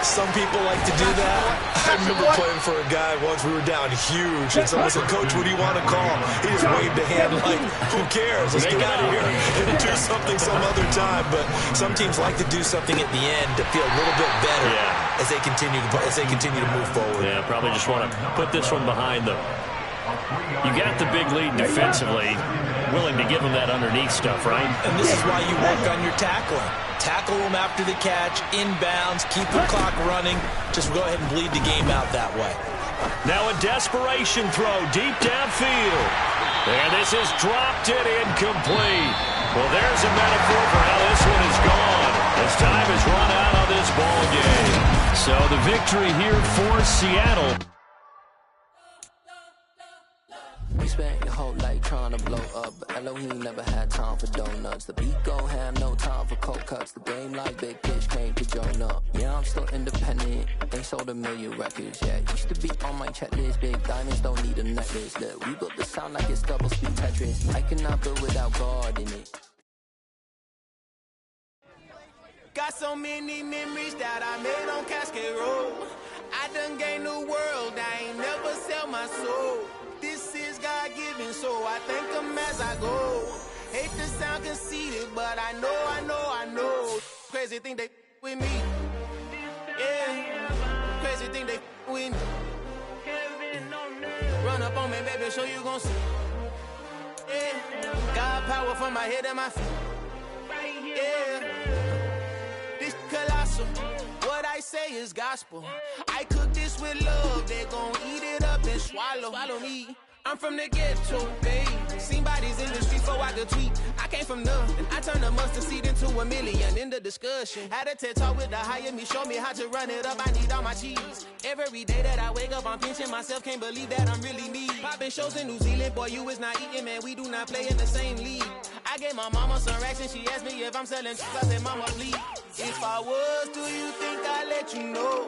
Some people like to do that. I remember playing for a guy once. We were down huge, and someone said, "Coach, what do you want to call?" He just waved a hand like, "Who cares? Let's get out of here and do something some other time." But some teams like to do something at the end to feel a little bit better as they continue to move forward. Yeah, probably just want to put this one behind them. You got the big lead defensively, willing to give them that underneath stuff, right? And this is why you work on your tackling. Tackle them after the catch, inbounds, keep the clock running. Just go ahead and bleed the game out that way. Now a desperation throw deep downfield. And this is dropped and incomplete. Well, there's a metaphor for how this one is gone. As time has run out on this ball game. So the victory here for Seattle. You spent your whole life trying to blow up, but Elohim never had time for donuts. The beat gon' have no time for cold cuts. The game like Big Fish came to join up. Yeah, I'm still independent. Ain't sold 1 million records yet. Used to be on my checklist. Big diamonds don't need a necklace. Look, we built the sound like it's double speed Tetris. I cannot build without God in it. Got so many memories that I made on Cascade Road. I done gained the world. I ain't never sell my soul. This is God-given, so I thank him as I go. Hate to sound conceited, but I know. Crazy thing they with me. Yeah. Crazy thing they with me. Run up on me, baby, show you gon' see. Yeah. God power from my head and my feet. Yeah, this colossal. What I say is gospel. I cook this with love. They gon' eat it up and swallow me. I'm from the ghetto, babe. Seen bodies in the streets before I could tweet. I came from nothing. I turned a mustard seed into a million in the discussion. Had a TED talk with the higher me, show me how to run it up. I need all my cheese. Every day that I wake up, I'm pinching myself. Can't believe that I'm really me. Popping shows in New Zealand, boy, you is not eating, man. We do not play in the same league. I gave my mama some racks and she asked me if I'm selling. I said, mama, please. If I was, do you think I'd let you know?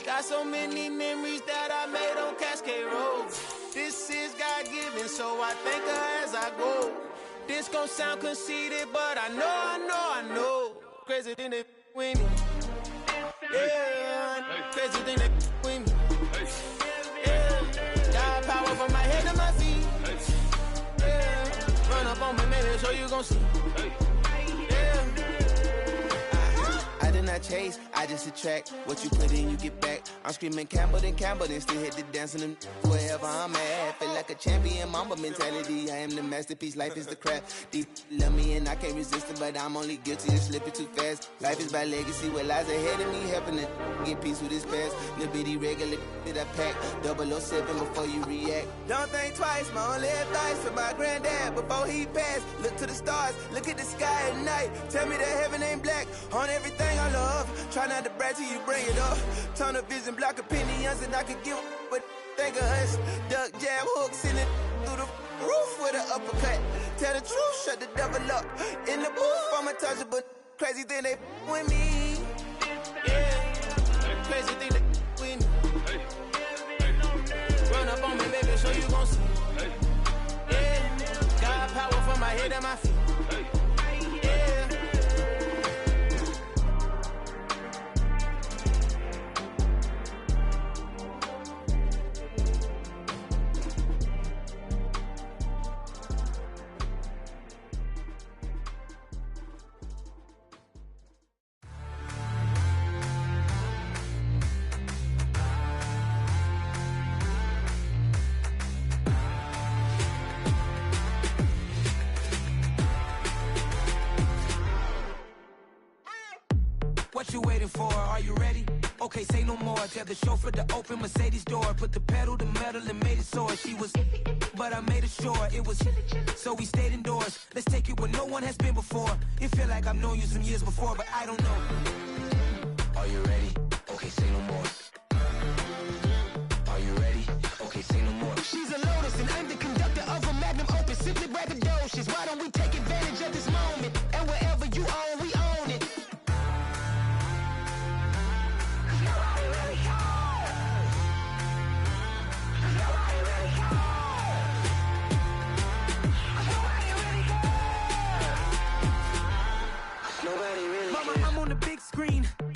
Got so many memories that I made on Cascade Road. This is God-given, so I thank her as I go. This gon' sound conceited, but I know. Crazy thing that with me. Yeah, crazy thing that with me. Yeah, got power from my head to my feet. Yeah, run up on me, maybe, so you gon' see. Yeah. I did not chase, I just attract. What you put in, you get back. I'm screaming Campbell, then still hit the dance and them wherever I'm at. Feel like a champion, mamba mentality. I am the masterpiece, life is the crap. Deep love me and I can't resist it, but I'm only guilty of slipping too fast. Life is by legacy, what lies ahead of me, helping to get peace with this past. Little bitty regular that I pack, 007 before you react. Don't think twice, my only advice for my granddad before he passed. Look to the stars, look at the sky at night. Tell me that heaven ain't black on everything I love. Try not to brag till you bring it up. Tunnel vision, block opinions, and I could give what think of us. Duck jab hooks in it through the roof with an uppercut. Tell the truth, shut the devil up. In the booth, I'm untouchable. Crazy thing they with me. Yeah, crazy thing they with me. Run up on me, baby, so you gon' see. Yeah, got power from my head and my feet. What you waiting for? Are you ready? Okay, say no more. Tell the chauffeur to open Mercedes door. Put the pedal to metal and made it soar. She was, but I made it sure it was. So we stayed indoors. Let's take it where no one has been before. It feel like I've known you some years before, but I don't know. Are you ready? Okay, say no more. Are you ready? Okay, say no more. She's a Lotus and I'm the conductor of a magnum opus. Simply braggadocious. Why don't we take advantage of this moment? And wherever you own, we own it.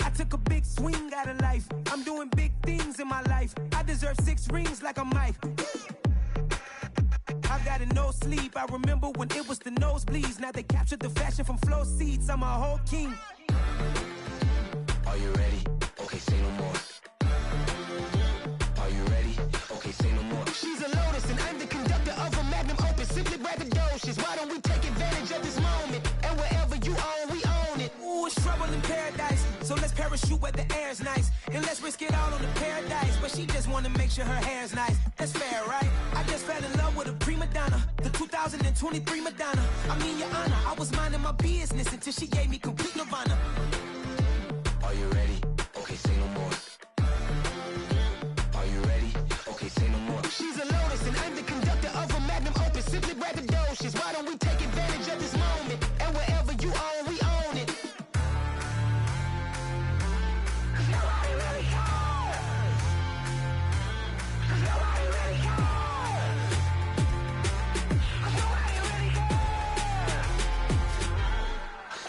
I took a big swing out of life. I'm doing big things in my life. I deserve 6 rings like a Mike. I've got no sleep. I remember when it was the nosebleeds. Now they captured the fashion from flow seats. I'm a whole king. Are you ready? Okay, say no more. Are you ready? Okay, say no more. She's a Lotus and I'm the conductor of a magnum opus. Simply braggadocious. Why don't we take advantage of this moment? And wherever you own, we own it. Ooh, it's trouble in paradise. So let's parachute where the air's nice. And let's risk it all on the paradise. But she just wanna make sure her hair's nice. That's fair, right? I just fell in love with a prima donna. The 2023 Madonna. I mean, your honor, I was minding my business until she gave me complete nirvana. Are you ready? Okay, say no more. Are you ready? Okay, say no more. She's a Lotus and I'm the conductor of a magnum opus. Simply braggadocious. Why don't we take advantage of this moment? And wherever you own, we own it.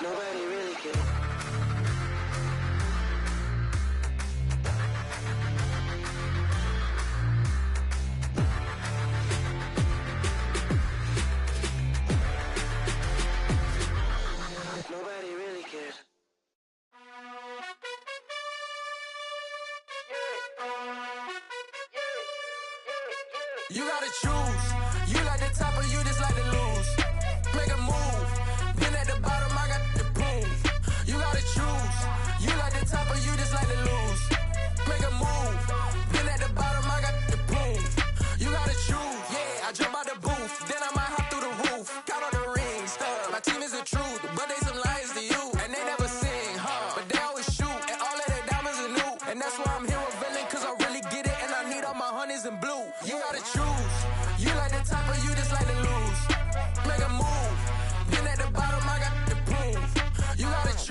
Nobody really cares. Nobody really cares. You gotta choose. You like the top or you just like to lose. Make a move. Been at the bottom, I got the boom.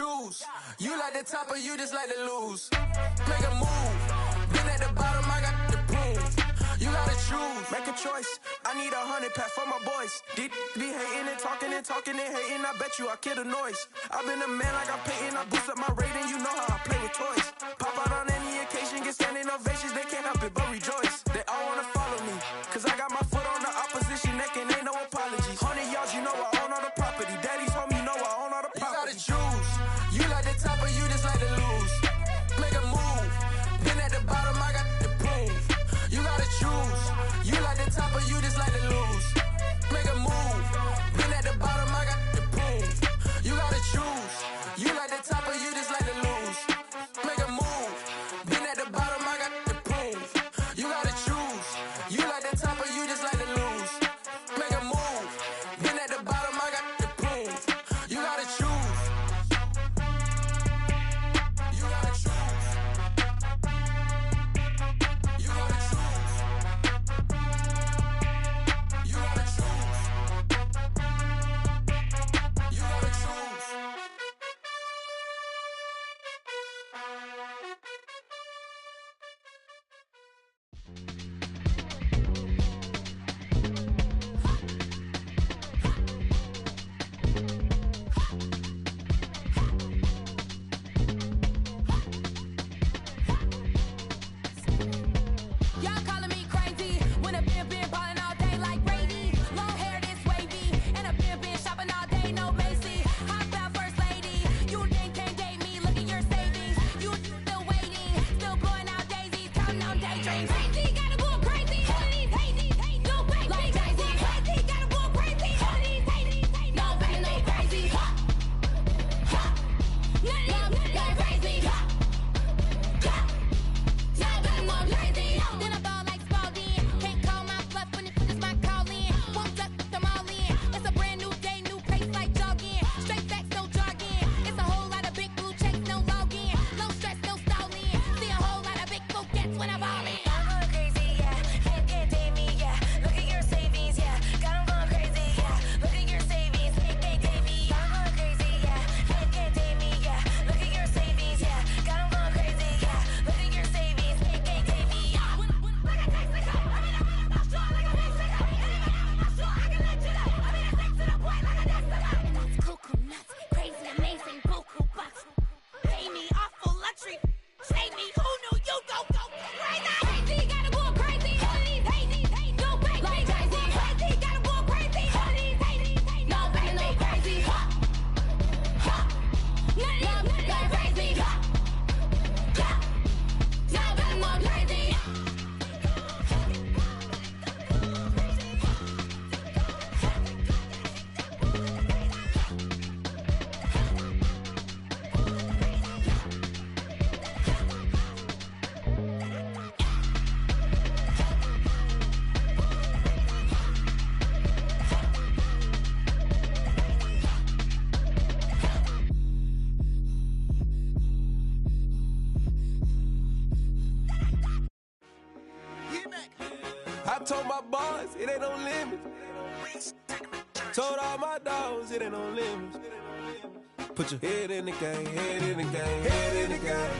choose. You like the top or you just like to lose. Make a move. Been at the bottom, I got the prove. You gotta choose. Make a choice. I need 100 pack for my boys. Be hating and talking and talking and hating. I bet you I kill the noise. I've been a man like I'm Peyton. I boost up my rating. You know how I play with toys. Pop out on any occasion, get standing ovations. They can't help it but rejoice. They all wanna follow me, cause I got my foot on the opposition neck and ain't no apologies. 100 yards, you know I own all the property. Daddy's home, you know I own all the property. You gotta choose. You like the top or you just like to lose. Make a move. Been at the bottom, I got the proof. You gotta choose. You like the top or you just like to lose. Make a move. Been at the bottom, I got the proof. You gotta choose. You like the top or you just like to lose. Make a move. Been at the bottom, I got the proof. You gotta choose. You like the top or you just like to lose. Make a move. Been at the bottom, I got the proof. You gotta choose. You gotta choose. You gotta choose. You gotta choose. You gotta choose. Y'all calling me crazy when a been ballin' all day like Brady. Long hair this wavy, and a been shopping all day, no Macy. Hop out first lady, you think can't date me? Look at your savings, you still waiting, still blowing out daisies, counting on daydreams. Crazy, gotta go crazy. All of these hate, no way, like crazy. Crazy, gotta go crazy. All of these hate, no way, no crazy. None of these like crazy. Y'all better go crazy. Then I ball like Spalding. Can't call my bluff when it's my calling. Won't duck them all in. It's a brand new day, new pace like jogging. Straight facts, no jogging. It's a whole lot of big blue checks, no login. No stress, no stalling. See a whole lot of big focus when I'm ballin'. I'm going crazy, yeah. Can't date me, yeah. Look at your savings, yeah. Got 'em going crazy, yeah. Look at your savings, can't date me. I'm going crazy, yeah. Can't date me, yeah. Look at your savings, yeah. Got 'em going crazy, yeah. Look at your savings, can't date me. Like a Mexico, I mean, I'm not sure like a Mexico. Anybody I'm not sure I can let you know. I mean, it's to the point like a Mexico. And that's cuckoo nuts, crazy, amazing, buku bucks. Pay me awful luxury. Say me, who knew you go crazy? Crazy, gotta go crazy. All of these hate, no way, like crazy. Crazy, gotta go crazy. All of these hate, no way, no crazy. None of these like crazy. Y'all better go crazy. I told my boys it ain't no limits. Told all my dogs it ain't no limits. Put your head in the game, head in the game, head in the game.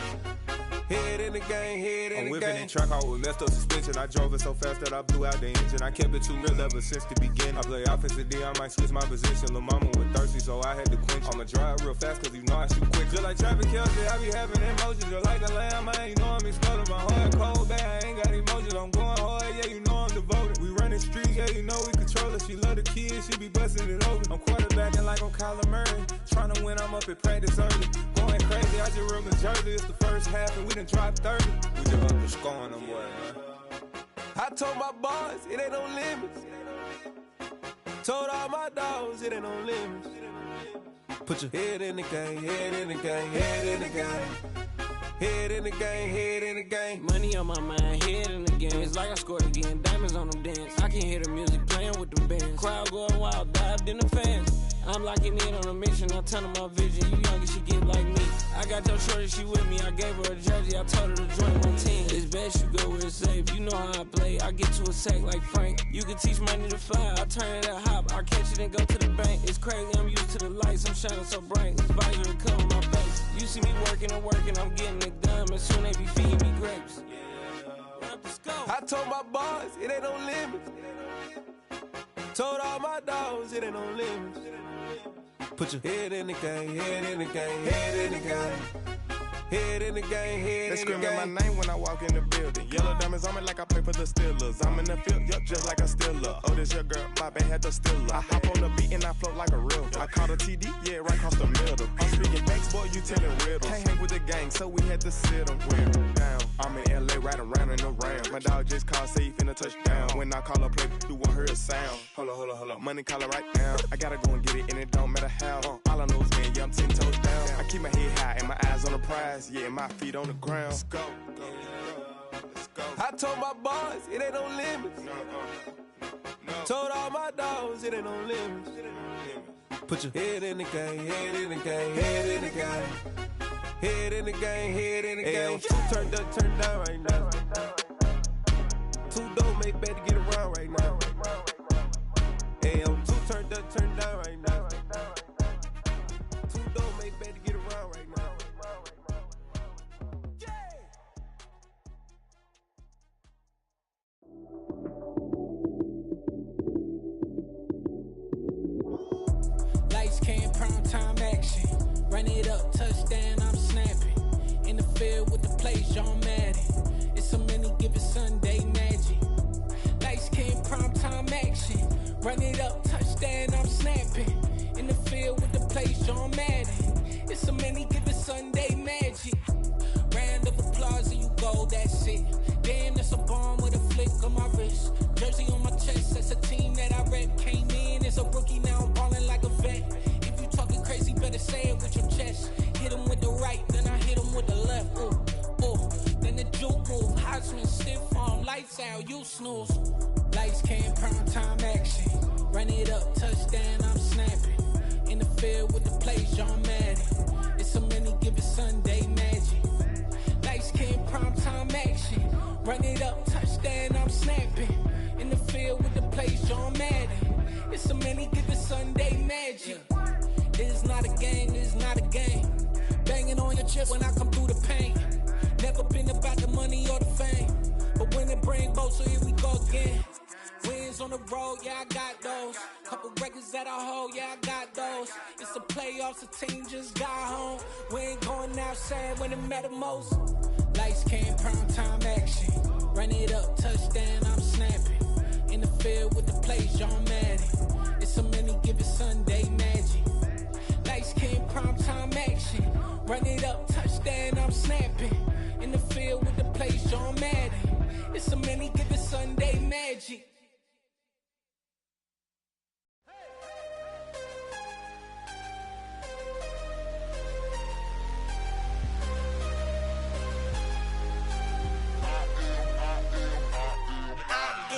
Head in the game, head in the game. I'm whipping in track out with messed up suspension. I drove it so fast that I blew out the engine. I kept it too real ever since the beginning. I play offensive D, I might switch my position. Lil' mama was thirsty, so I had to quench. I'ma drive real fast, cause you know I shoot quick. Just like traffic Kelsey, I be having emotions. Just like a lamb, man, you know I'm exploding. My heart cold, bad, I ain't got emotions. I'm going hard, yeah, you know I'm devoted. We running streets, yeah, you know we control it. She love the kids, she be busting it over. I'm quarterbacking like I'm Kyler Murray. Trying to win, I'm up at practice early. Going crazy, I just real Jersey. It's the first half and we done dropped 30. We just up and scoring them, boy, man. I told my boys it ain't no limits. Told all my dogs it ain't no limits. Put your head in the game, head in the game, head in the game. Head in the game, head in the game. Money on my mind, head in the game. It's like I scored again, diamonds on them dance. I can hear the music playing with them bands. Crowd going wild, dived in the fans. I'm locking in on a mission, I tell her my vision. You younger, she get like me. I got your shorty, she with me. I gave her a jersey, I told her to join my team. It's best you go where it's safe. You know how I play, I get to a sack like Frank. You can teach money to fly, I turn it up hop. I catch it and go to the bank. It's crazy, I'm used to the lights, I'm shining so bright. This visor cover my face. working, I'm getting it done. But soon they be feeding me grapes. Let's go. I told my boys, it ain't no limits. Told all my dogs, it ain't no limits. Put your head in the game, head in the game, head in the game. Head in the game, head they in the game. They screaming my name when I walk in the building. Yellow diamonds on me like I play for the Steelers. I'm in the field, yup, just like a Steeler. Oh, this your girl, my bad had the Steeler. I hop on the beat and I float like a river. I caught a TD, yeah, right across the middle. I'm speaking facts, boy, you telling riddles. Can't hang with the gang, so we had to sit them down. I'm in LA, riding around in the Ram. My dog just called, say he finna touchdown. When I call a play, you won't hear a sound. Hold up, money caller right now. I gotta go and get it, and it don't matter how. All I know is man, yeah, I'm 10 toes down. I keep my head high and my eyes on the prize. Yeah, my feet on the ground. Let's go. Let's go. I told my boys, it ain't no limits. No. Told all my dogs, it ain't no limits. Put your head in the game, head in the game, head in the game. Head in the game, head in the game. Two turned up, turned down right now. Two dope make better get around right now. Two turned up, turned down right now. Two dope make better get around right now. Lights came, prime time action. Run it up, touchdown, I'm snapping. In the field with the plays, John Madden. It's so many, give it Sunday magic. Lights came, prime time action. Run it up, touchdown, I'm snapping. In the field with the plays, John Madden. It's so many, give it Sunday magic. Round of applause and you go, that's it. Damn, that's a bomb with a flick on my wrist. Jersey on my chest, that's a team that I rep. Came in as a rookie, now I'm ballin' like a vet. If you talking crazy, better say it with your chest. Hit him with the right, then I hit him with the left. Then the juke move, Heisman stiff arm, lights out, you snooze. Lights came, prime time action. Run it up, touchdown, I'm snapping. In the field with the plays, John Madden. It's so many, give it Sunday magic. Lights came, prime time action. Run it up, touchdown, I'm snapping. In the field with the plays, John Madden. It's so many, give it Sunday magic. This is not a game, this is not a game. Banging on your chest when I come through the pain. Never been about the money or the fame. But when it bring both, so here we go again. Wins on the road, yeah, I got those. Couple records that I hold, yeah, I got those. It's the playoffs, the team just got home. We ain't going outside when it matter most. Lights came, prime time action. Run it up, touchdown, I'm snapping. In the field with the plays, John Madden. It's so many, give it Sunday magic. Lights came, prime time action. Run it up, touchdown, I'm snapping. In the field with the plays, John Madden. It's so many, give it Sunday magic.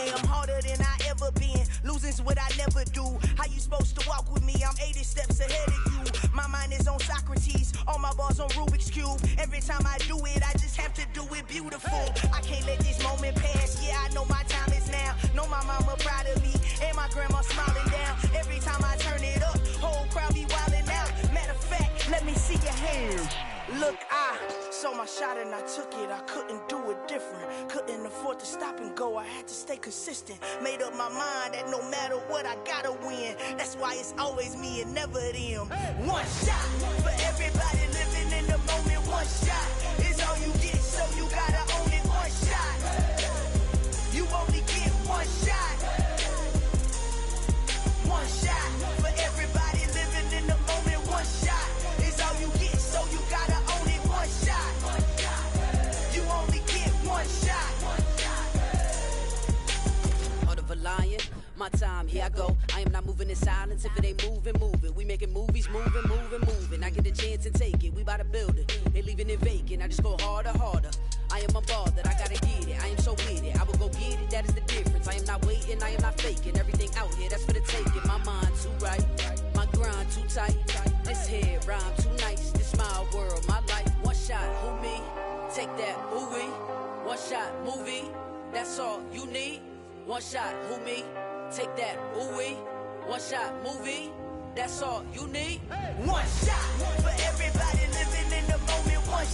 I'm harder than I ever been. Losing's what I never do. How you supposed to walk with me? I'm 80 steps ahead of you. My mind is on Socrates. All my bars on Rubik's Cube. Every time I do it, I just have to do it beautiful. I can't let this moment pass. Yeah, I know my time is now. Know my mama proud of me. And my grandma smiling down. Every time I turn it up, whole crowd be wildin' out. Matter of fact, let me see your hands. Look, I saw my shot and I took it. I couldn't do it different. Couldn't afford to stop and go. I had to stay consistent. Made up my mind that no matter what, I gotta win. That's why it's always me and never them. One shot for everybody living in the moment. One shot is all you get, so you gotta own it. One shot. You only get one shot. One shot for everybody living in the moment. One shot is all you get, so you gotta own it. One shot. You only get one shot. Heart of a lion, my time, here I go. I am not moving in silence. If it ain't moving, moving. We making movies, moving. I get a chance and take it. We bout to build it. They leaving it vacant. I just go harder. I am a ball that I gotta get it. I am so with it. I will go get it. That is the difference. I am not waiting. I am not faking. Everything out here, that's for the taking. My mind too right. My grind too tight. This head rhyme too nice. This my world, my life. One shot, who me? Take that, movie. One shot, movie. That's all you need. One shot, who me? Take that, ooh-wee. One shot, movie. That's all you need. One shot for everybody living in the moment. One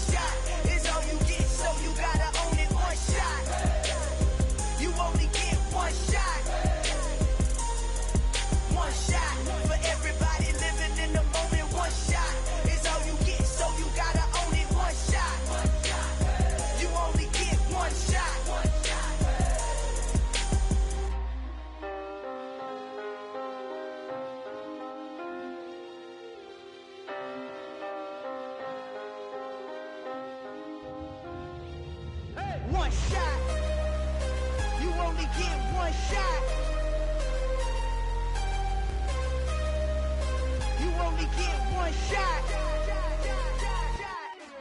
one shot. You only get one shot. You only get one shot.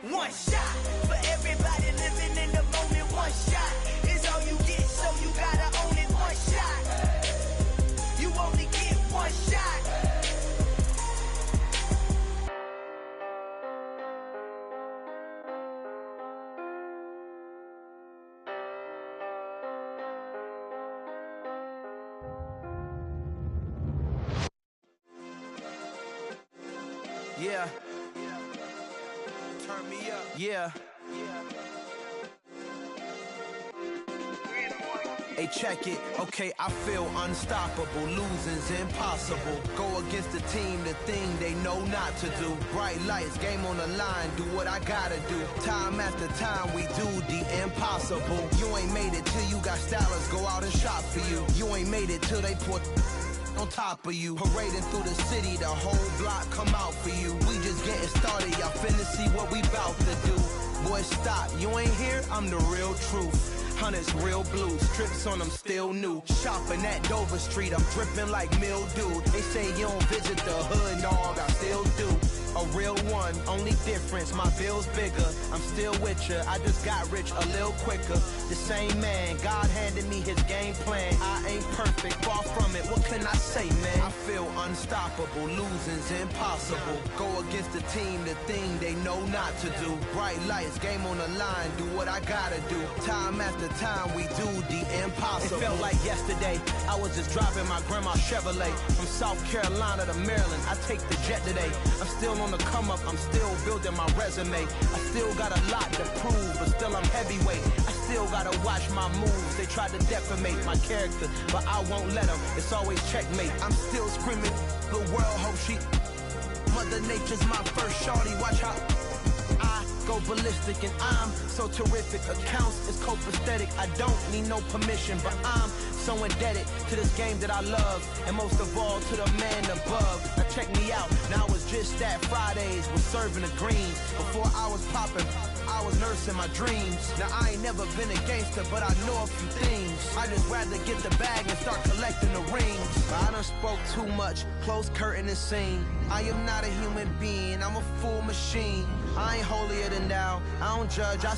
One shot for everybody living in the moment. One shot is all you get, so you gotta own it. One shot. You only get one shot. Yeah. Turn me up. Yeah. Hey, check it. Okay, I feel unstoppable. Losing's impossible. Go against the team, the thing they know not to do. Bright lights, game on the line, do what I gotta do. Time after time, we do the impossible. You ain't made it till you got stylers go out and shop for you. You ain't made it till they put on top of you. Parading through the city, the whole block come out for you. We just getting started, y'all finna see what we bout to do. Boy, stop, you ain't here, I'm the real truth. Hunters, real blue, strips on them still new. Shopping at Dover Street, I'm dripping like mildew. They say you don't visit the hood, dog, I still do. A real one, only difference, my bill's bigger. I'm still with ya, I just got rich a little quicker. The same man, God handed me his game plan. I ain't perfect, far from it, what can I say, man? I feel unstoppable, losing's impossible. Go against the team, the thing they know not to do. Bright lights, game on the line, do what I gotta do. Time after time, we do the impossible. It felt like yesterday, I was just driving my grandma's Chevrolet. From South Carolina to Maryland, I take the jet today. I'm still on the come up, I'm still building my resume. I still got a lot to prove, but still I'm heavyweight. I still gotta watch my moves. They tried to defamate my character, but I won't let them. It's always checkmate. I'm still screaming, the world hope she. Mother Nature's my first shorty, watch how I go ballistic, and I'm so terrific. Accounts is copacetic, I don't need no permission, but I'm so indebted to this game that I love, and most of all to the man above. Now check me out, now it's just that Fridays was serving the greens. Before I was popping, I was nursing my dreams. Now I ain't never been a gangster, but I know a few things. I just rather get the bag and start collecting the rings. But I done spoke too much, close curtain and scene. I am not a human being, I'm a full machine. I ain't holier than thou, I don't judge, I